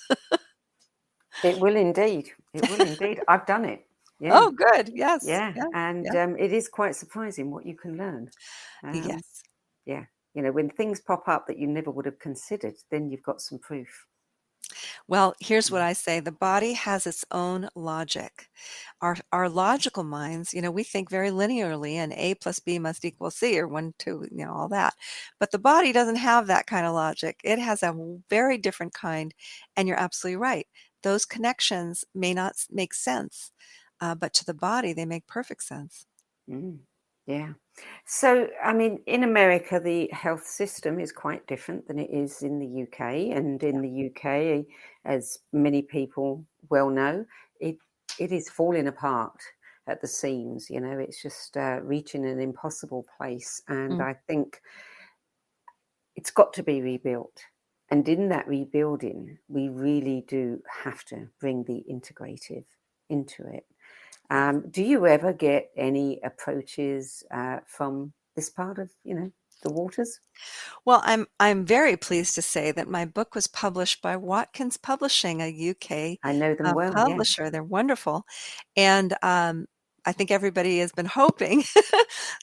[SPEAKER 2] It will indeed. It will indeed. I've done it. Yeah,
[SPEAKER 3] Oh, good. Yes.
[SPEAKER 2] yeah,
[SPEAKER 3] Yeah.
[SPEAKER 2] and
[SPEAKER 3] Yeah.
[SPEAKER 2] it is quite surprising what you can learn. Um,
[SPEAKER 3] Yes.
[SPEAKER 2] yeah, when things pop up that you never would have considered, then you've got some proof.
[SPEAKER 3] Well, here's what
[SPEAKER 2] Mm.
[SPEAKER 3] I say. The body has its own logic. Our logical minds, we think very linearly and A plus B must equal C or 1, 2, all that. But the body doesn't have that kind of logic. It has a very different kind. And you're absolutely right. Those connections may not make sense, but to the body, they make perfect sense.
[SPEAKER 2] Mm, yeah. So, I mean, in America, the health system is quite different than it is in the UK. And in the UK, as many people well know, it it is falling apart at the seams. It's just reaching an impossible place. And
[SPEAKER 3] Mm.
[SPEAKER 2] I think it's got to be rebuilt. And in that rebuilding, we really do have to bring the integrative into it.
[SPEAKER 3] Yes.
[SPEAKER 2] Do you ever get any approaches from this part of, the waters?
[SPEAKER 3] Well, I'm very pleased to say that my book was published by Watkins Publishing, a UK
[SPEAKER 2] I know them well, yeah.
[SPEAKER 3] publisher. They're wonderful, and I think everybody has been hoping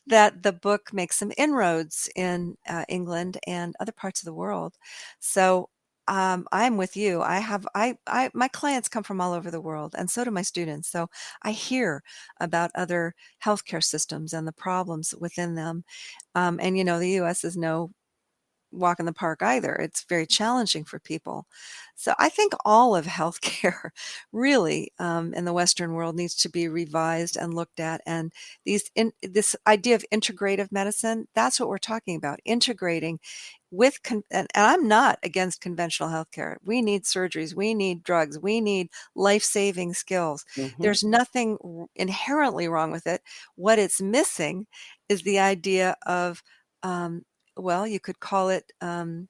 [SPEAKER 3] that the book makes some inroads in England and other parts of the world. So I'm with you. My clients come from all over the world, and so do my students. So I hear about other healthcare systems and the problems within them. And the U.S. is no walk in the park either. It's very challenging for people. So I think all of healthcare really in the Western world needs to be revised and looked at. And this idea of integrative medicine, that's what we're talking about, integrating with, and I'm not against conventional healthcare. We need surgeries, we need drugs, we need life-saving skills.
[SPEAKER 2] Hmm.
[SPEAKER 3] There's nothing inherently wrong with it. What it's missing is the idea of well, you could call it the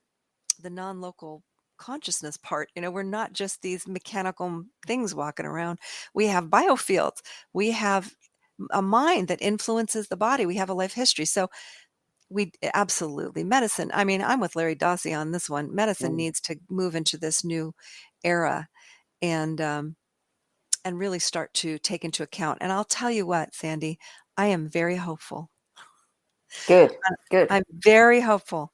[SPEAKER 3] non-local consciousness part. We're not just these mechanical things walking around. We have biofields. We have a mind that influences the body. We have a life history. So we absolutely medicine. I mean, I'm with Larry Dossi on this one. Medicine needs to move into this new era and really start to take into account. And I'll tell you what, Sandie, I am very hopeful.
[SPEAKER 2] Good, good.
[SPEAKER 3] I'm very hopeful.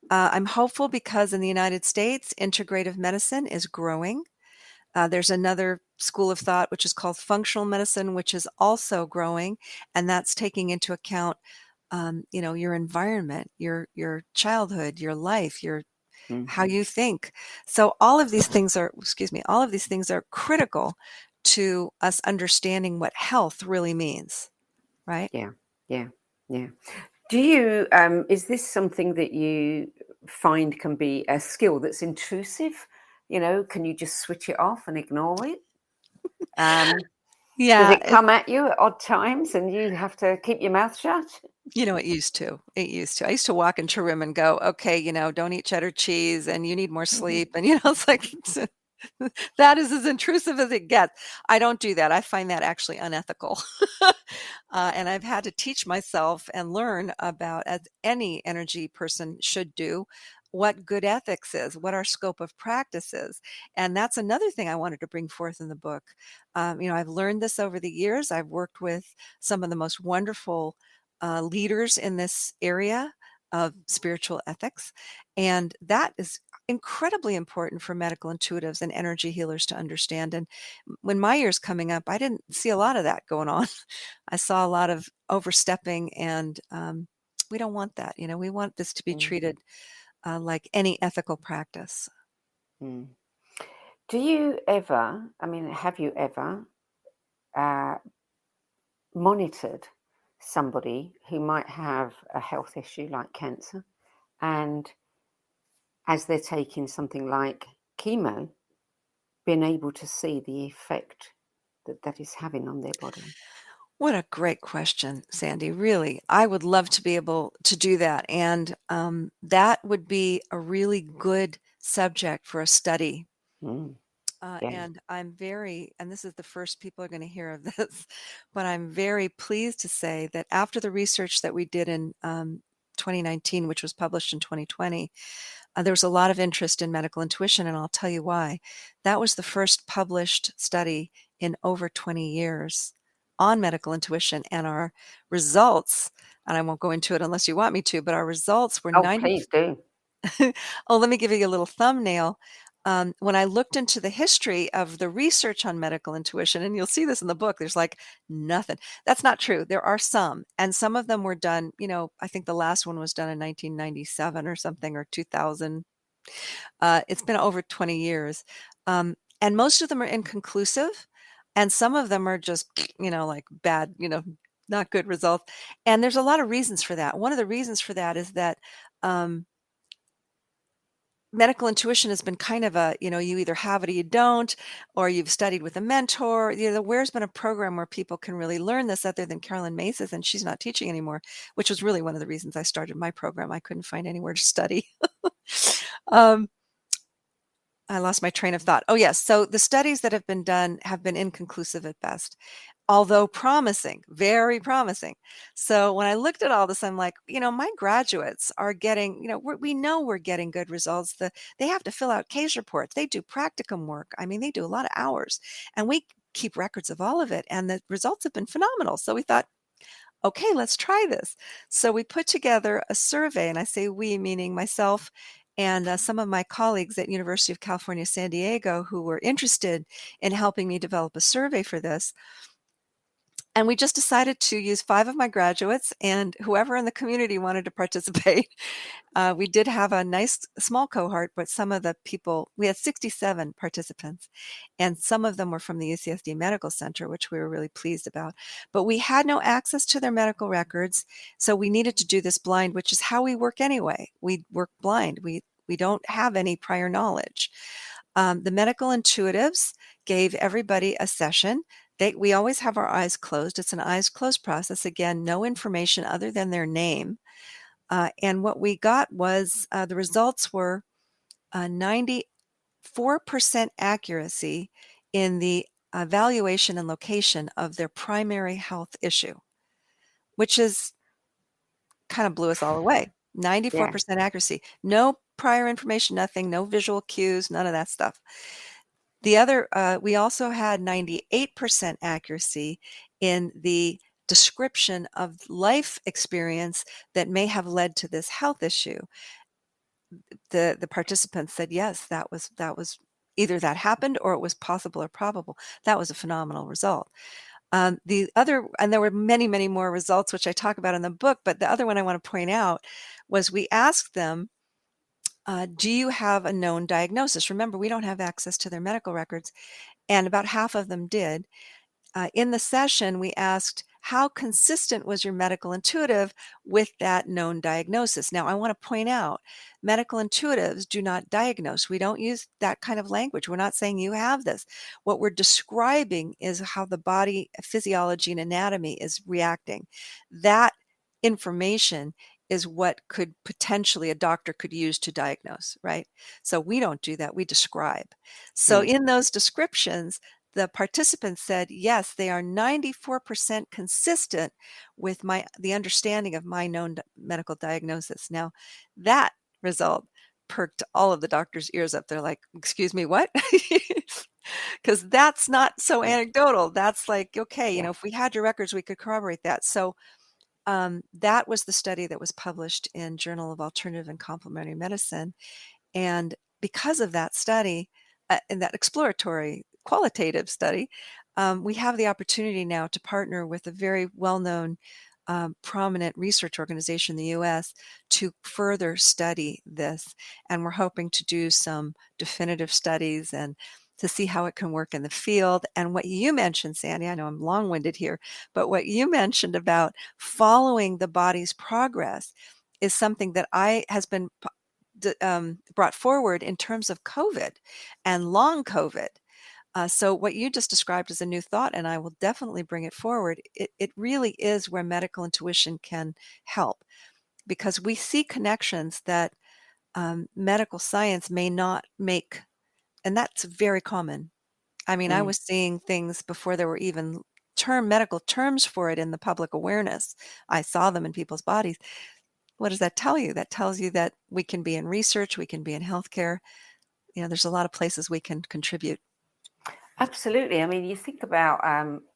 [SPEAKER 3] I'm hopeful because in the United States, integrative medicine is growing. There's another school of thought, which is called functional medicine, which is also growing, and that's taking into account, your environment, your childhood, your life, your how you think. So all of these things are, all of these things are critical to us understanding what health really means, right?
[SPEAKER 2] Yeah, yeah, yeah. Do you, is this something that you find can be a skill that's intrusive? Can you just switch it off and ignore it? Does
[SPEAKER 3] Yeah,
[SPEAKER 2] it come at you at odd times and you have to keep your mouth shut?
[SPEAKER 3] it used to. It used to. I used to walk into a room and go, okay, don't eat cheddar cheese and you need more sleep. And, it's like, that is as intrusive as it gets. I don't do that. I find that actually unethical. And I've had to teach myself and learn about, as any energy person should do, what good ethics is, what our scope of practice is. And that's another thing I wanted to bring forth in the book. I've learned this over the years. I've worked with some of the most wonderful leaders in this area of spiritual ethics. And that is incredibly important for medical intuitives and energy healers to understand. And when my year's coming up, I didn't see a lot of that going on. I saw a lot of overstepping, and we don't want that. We want this to be treated like any ethical practice.
[SPEAKER 2] Mm. Do you ever, have you ever monitored somebody who might have a health issue like cancer, and as they're taking something like chemo, been able to see the effect that is having on their body?
[SPEAKER 3] What a great question, Sandie. Really, I would love to be able to do that. And that would be a really good subject for a study.
[SPEAKER 2] Yeah.
[SPEAKER 3] And and this is the first people are going to hear of this, but I'm very pleased to say that after the research that we did in 2019, which was published in 2020, there was a lot of interest in medical intuition, and I'll tell you why. That was the first published study in over 20 years on medical intuition, and our results, and I won't go into it unless you want me to, but our results were
[SPEAKER 2] Please do.
[SPEAKER 3] Oh, let me give you a little thumbnail. When I looked into the history of the research on medical intuition, and you'll see this in the book, there's like nothing. That's not true. There are some, and some of them were done, I think the last one was done in 1997 or something, or 2000. It's been over 20 years. And most of them are inconclusive, and some of them are just, like bad, not good results. And there's a lot of reasons for that. One of the reasons for that is that medical intuition has been kind of a, you either have it or you don't, or you've studied with a mentor. Where's been a program where people can really learn this other than Carolyn Mace's, and she's not teaching anymore, which was really one of the reasons I started my program. I couldn't find anywhere to study. I lost my train of thought. Oh, yes. So the studies that have been done have been inconclusive at best, although promising, very promising. So when I looked at all this, I'm like, my graduates are getting, we know we're getting good results. They have to fill out case reports. They do practicum work. I mean, they do a lot of hours, and we keep records of all of it. And the results have been phenomenal. So we thought, okay, let's try this. So we put together a survey, and I say we, meaning myself and some of my colleagues at University of California, San Diego, who were interested in helping me develop a survey for this. And we just decided to use 5 of my graduates and whoever in the community wanted to participate. We did have a nice small cohort, but some of the people, we had 67 participants, and some of them were from the UCSD Medical Center, which we were really pleased about. But we had no access to their medical records, so we needed to do this blind, which is how we work anyway. We work blind. We don't have any prior knowledge. The medical intuitives gave everybody a session. We always have our eyes closed. It's an eyes closed process. Again, no information other than their name. And what we got was the results were 94% accuracy in the valuation and location of their primary health issue, which is kind of blew us all away. 94% accuracy, no prior information, nothing, no visual cues, none of that stuff. The other, we also had 98% accuracy in the description of life experience that may have led to this health issue. The participants said, yes, that was either that happened or it was possible or probable. That was a phenomenal result. The other, and there were many, many more results, which I talk about in the book, but the other one I want to point out was we asked them, do you have a known diagnosis? Remember, we don't have access to their medical records, and about half of them did. In the session, we asked, how consistent was your medical intuitive with that known diagnosis? Now, I want to point out, medical intuitives do not diagnose. We don't use that kind of language. We're not saying you have this. What we're describing is how the body physiology and anatomy is reacting. That information is what could potentially a doctor could use to diagnose, right? So we don't do that. We describe. So in those descriptions, the participants said, yes, they are 94% consistent with the understanding of my known medical diagnosis. Now, that result perked all of the doctors' ears up. They're like, excuse me, what? Because that's not so anecdotal. That's like, okay, you know, if we had your records, we could corroborate that. So that was the study that was published in Journal of Alternative and Complementary Medicine. And because of that study, in that exploratory qualitative study, we have the opportunity now to partner with a very well-known, prominent research organization in the U.S. to further study this. And we're hoping to do some definitive studies and to see how it can work in the field. And what you mentioned, Sandie, I know I'm long-winded here, but what you mentioned about following the body's progress is something that has been brought forward in terms of COVID and long COVID. So what you just described is a new thought, and I will definitely bring it forward. It really is where medical intuition can help, because we see connections that medical science may not make, and that's very common. I mean, I was seeing things before there were even medical terms for it in the public awareness. I saw them in people's bodies. What does that tell you? That tells you that we can be in research, we can be in healthcare. You know, there's a lot of places we can contribute.
[SPEAKER 2] Absolutely. I mean, you think about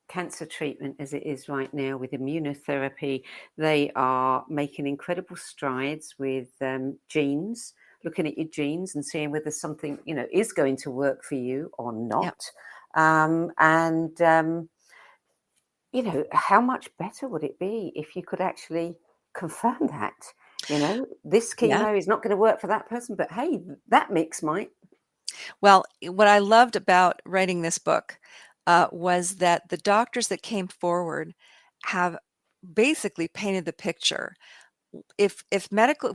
[SPEAKER 2] cancer treatment as it is right now with immunotherapy. They are making incredible strides with genes, looking at your genes and seeing whether something, you know, is going to work for you or not. Yep. You know, how much better would it be if you could actually confirm that? You know, this chemo is not going to work for that person, but hey, that mix might.
[SPEAKER 3] Well, what I loved about writing this book was that the doctors that came forward have basically painted the picture. If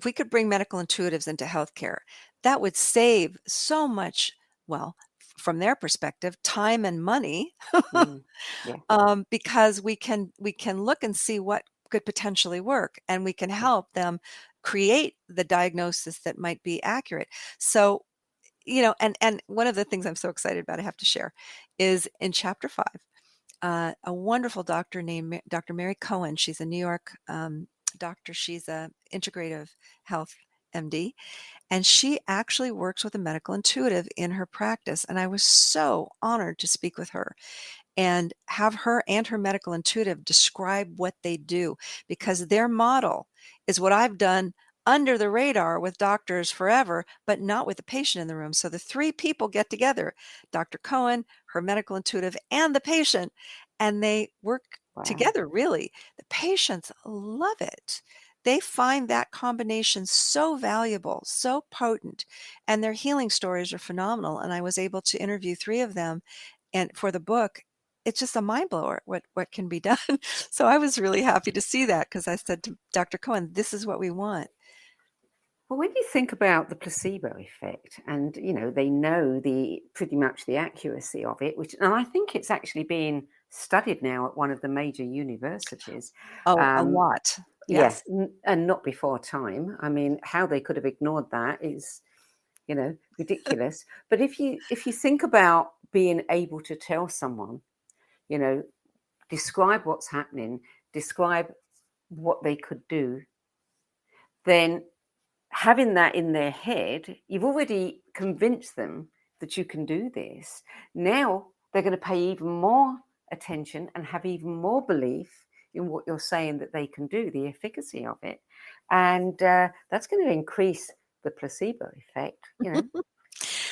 [SPEAKER 3] we could bring medical intuitives into healthcare, that would save so much, well, from their perspective, time and money, because we can look and see what could potentially work, and we can help them create the diagnosis that might be accurate. So, you know, and one of the things I'm so excited about, I have to share, is in chapter 5, a wonderful doctor named Dr. Mary Cohen. She's a New York doctor. She's a integrative health MD, and she actually works with a medical intuitive in her practice. And I was so honored to speak with her and have her and her medical intuitive describe what they do, because their model is what I've done under the radar with doctors forever, but not with the patient in the room. So the three people get together, Dr. Cohen, her medical intuitive, and the patient, and they work together, really. The patients love it. They find that combination so valuable, so potent, and their healing stories are phenomenal. And I was able to interview 3 of them, and for the book, it's just a mind blower what can be done. So I was really happy to see that, because I said to Dr. Cohen, this is what we want.
[SPEAKER 2] Well, when you think about the placebo effect, and you know, they know pretty much the accuracy of it, and I think it's actually being studied now at one of the major universities.
[SPEAKER 3] Oh, a lot.
[SPEAKER 2] Yes, and not before time. I mean, how they could have ignored that is, you know, ridiculous. But if you think about being able to tell someone, you know, describe what's happening, describe what they could do, then having that in their head, you've already convinced them that you can do this. Now they're going to pay even more attention and have even more belief in what you're saying that they can do, the efficacy of it. And that's going to increase the placebo effect,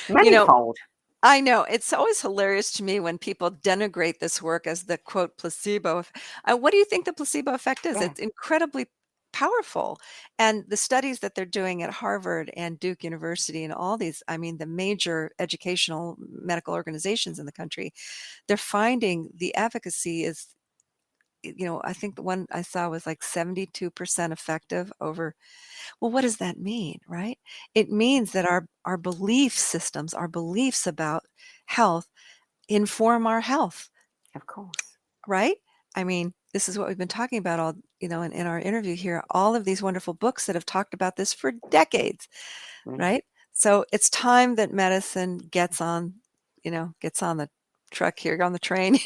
[SPEAKER 2] manifold.
[SPEAKER 3] I know. It's always hilarious to me when people denigrate this work as the quote placebo. What do you think the placebo effect is?
[SPEAKER 2] Yeah.
[SPEAKER 3] It's incredibly powerful. And the studies that they're doing at Harvard and Duke University and all these, the major educational medical organizations in the country, they're finding the efficacy is, I think the one I saw was like 72% effective over. Well, what does that mean, right? It means that our belief systems, our beliefs about health inform our health,
[SPEAKER 2] Of course.
[SPEAKER 3] right? This is what we've been talking about all, in our interview here, all of these wonderful books that have talked about this for decades, right? So it's time that medicine gets on the truck here, on the train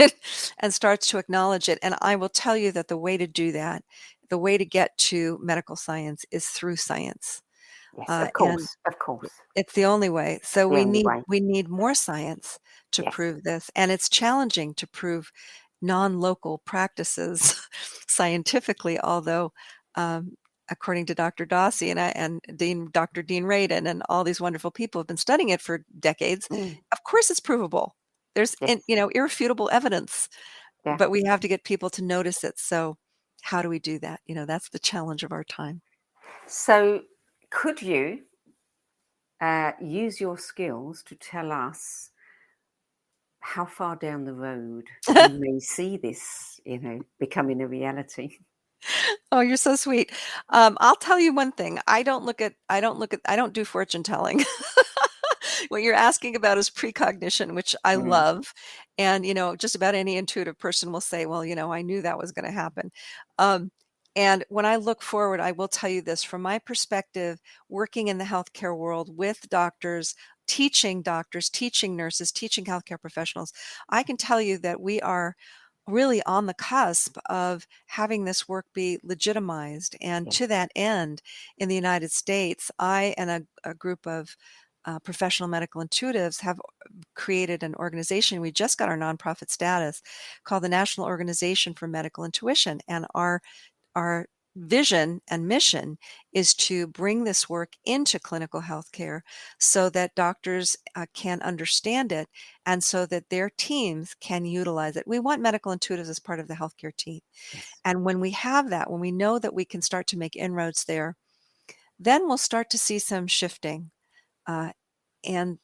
[SPEAKER 3] and starts to acknowledge it. And I will tell you that the way to do that, the way to get to medical science is through science.
[SPEAKER 2] Yes, of course. Of course.
[SPEAKER 3] It's the only way. So
[SPEAKER 2] The only way.
[SPEAKER 3] we need more science to prove this. And it's challenging to prove non-local practices scientifically, although according to Dr. Dossi and Dr. Dean Radin and all these wonderful people have been studying it for decades. Of course it's provable. There's irrefutable evidence, but we have to get people to notice it. So how do we do that? That's the challenge of our time.
[SPEAKER 2] So could you use your skills to tell us how far down the road you may see this, becoming a reality?
[SPEAKER 3] Oh, you're so sweet. I'll tell you one thing. I don't do fortune telling. What you're asking about is precognition, which I love. And, just about any intuitive person will say, well, I knew that was going to happen. And when I look forward, I will tell you this from my perspective, working in the healthcare world with doctors, teaching nurses, teaching healthcare professionals, I can tell you that we are really on the cusp of having this work be legitimized. And to that end, in the United States, I and a group of professional medical intuitives have created an organization. We just got our nonprofit status, called the National Organization for Medical Intuition. And our vision and mission is to bring this work into clinical healthcare so that doctors can understand it and so that their teams can utilize it. We want medical intuitives as part of the healthcare team. And when we have that, when we know that we can start to make inroads there, then we'll start to see some shifting and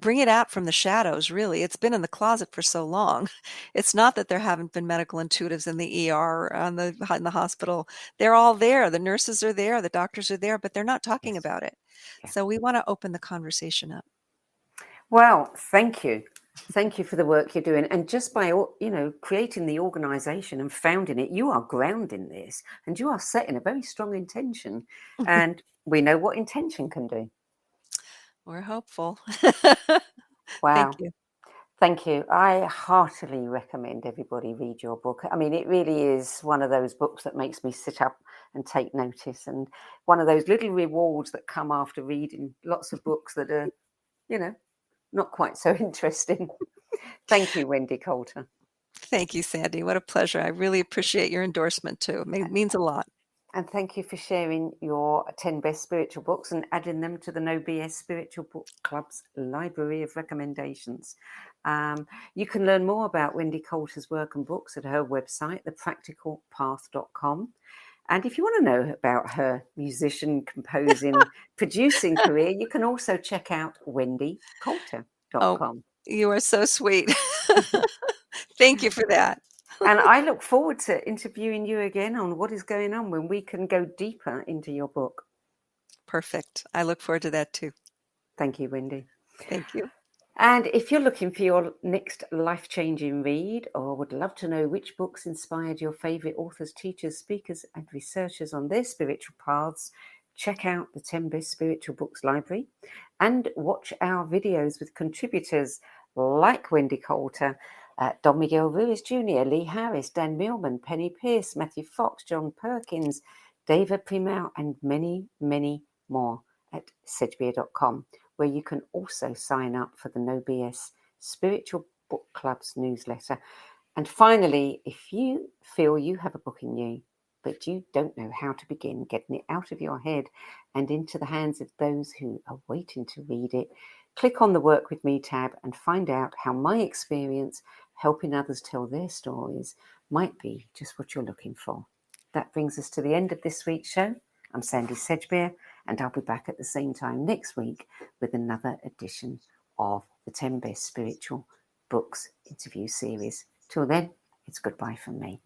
[SPEAKER 3] bring it out from the shadows, really. It's been in the closet for so long. It's not that there haven't been medical intuitives in the ER, in the hospital. They're all there. The nurses are there. The doctors are there, but they're not talking about it. So we want to open the conversation up.
[SPEAKER 2] Well, thank you. Thank you for the work you're doing. And just by, creating the organization and founding it, you are grounding this and you are setting a very strong intention. And we know what intention can do.
[SPEAKER 3] We're hopeful.
[SPEAKER 2] Wow.
[SPEAKER 3] Thank you.
[SPEAKER 2] Thank you. I heartily recommend everybody read your book. It really is one of those books that makes me sit up and take notice, and one of those little rewards that come after reading lots of books that are, not quite so interesting. Thank you, Wendie Colter.
[SPEAKER 3] Thank you, Sandie. What a pleasure. I really appreciate your endorsement too. It means a lot.
[SPEAKER 2] And thank you for sharing your 10 best spiritual books and adding them to the No BS Spiritual Book Club's library of recommendations. You can learn more about Wendie Colter's work and books at her website, thepracticalpath.com. And if you want to know about her musician, composing, producing career, you can also check out wendiecolter.com.
[SPEAKER 3] Oh, you are so sweet. Thank you for that.
[SPEAKER 2] And I look forward to interviewing you again on what is going on when we can go deeper into your book.
[SPEAKER 3] Perfect. I look forward to that too.
[SPEAKER 2] Thank you, Wendie.
[SPEAKER 3] Thank you.
[SPEAKER 2] And if you're looking for your next life-changing read or would love to know which books inspired your favorite authors, teachers, speakers, and researchers on their spiritual paths, check out the 10 Best Spiritual Books library and watch our videos with contributors like Wendie Colter, Don Miguel Ruiz Jr., Lee Harris, Dan Millman, Penny Pierce, Matthew Fox, John Perkins, David Primau, and many, many more at sedgbeer.com, where you can also sign up for the No BS Spiritual Book Club's newsletter. And finally, if you feel you have a book in you, but you don't know how to begin getting it out of your head and into the hands of those who are waiting to read it, click on the Work With Me tab and find out how my experience helping others tell their stories might be just what you're looking for. That brings us to the end of this week's show. I'm Sandie Sedgbeer, and I'll be back at the same time next week with another edition of the 10 Best Spiritual Books interview series. Till then, it's goodbye from me.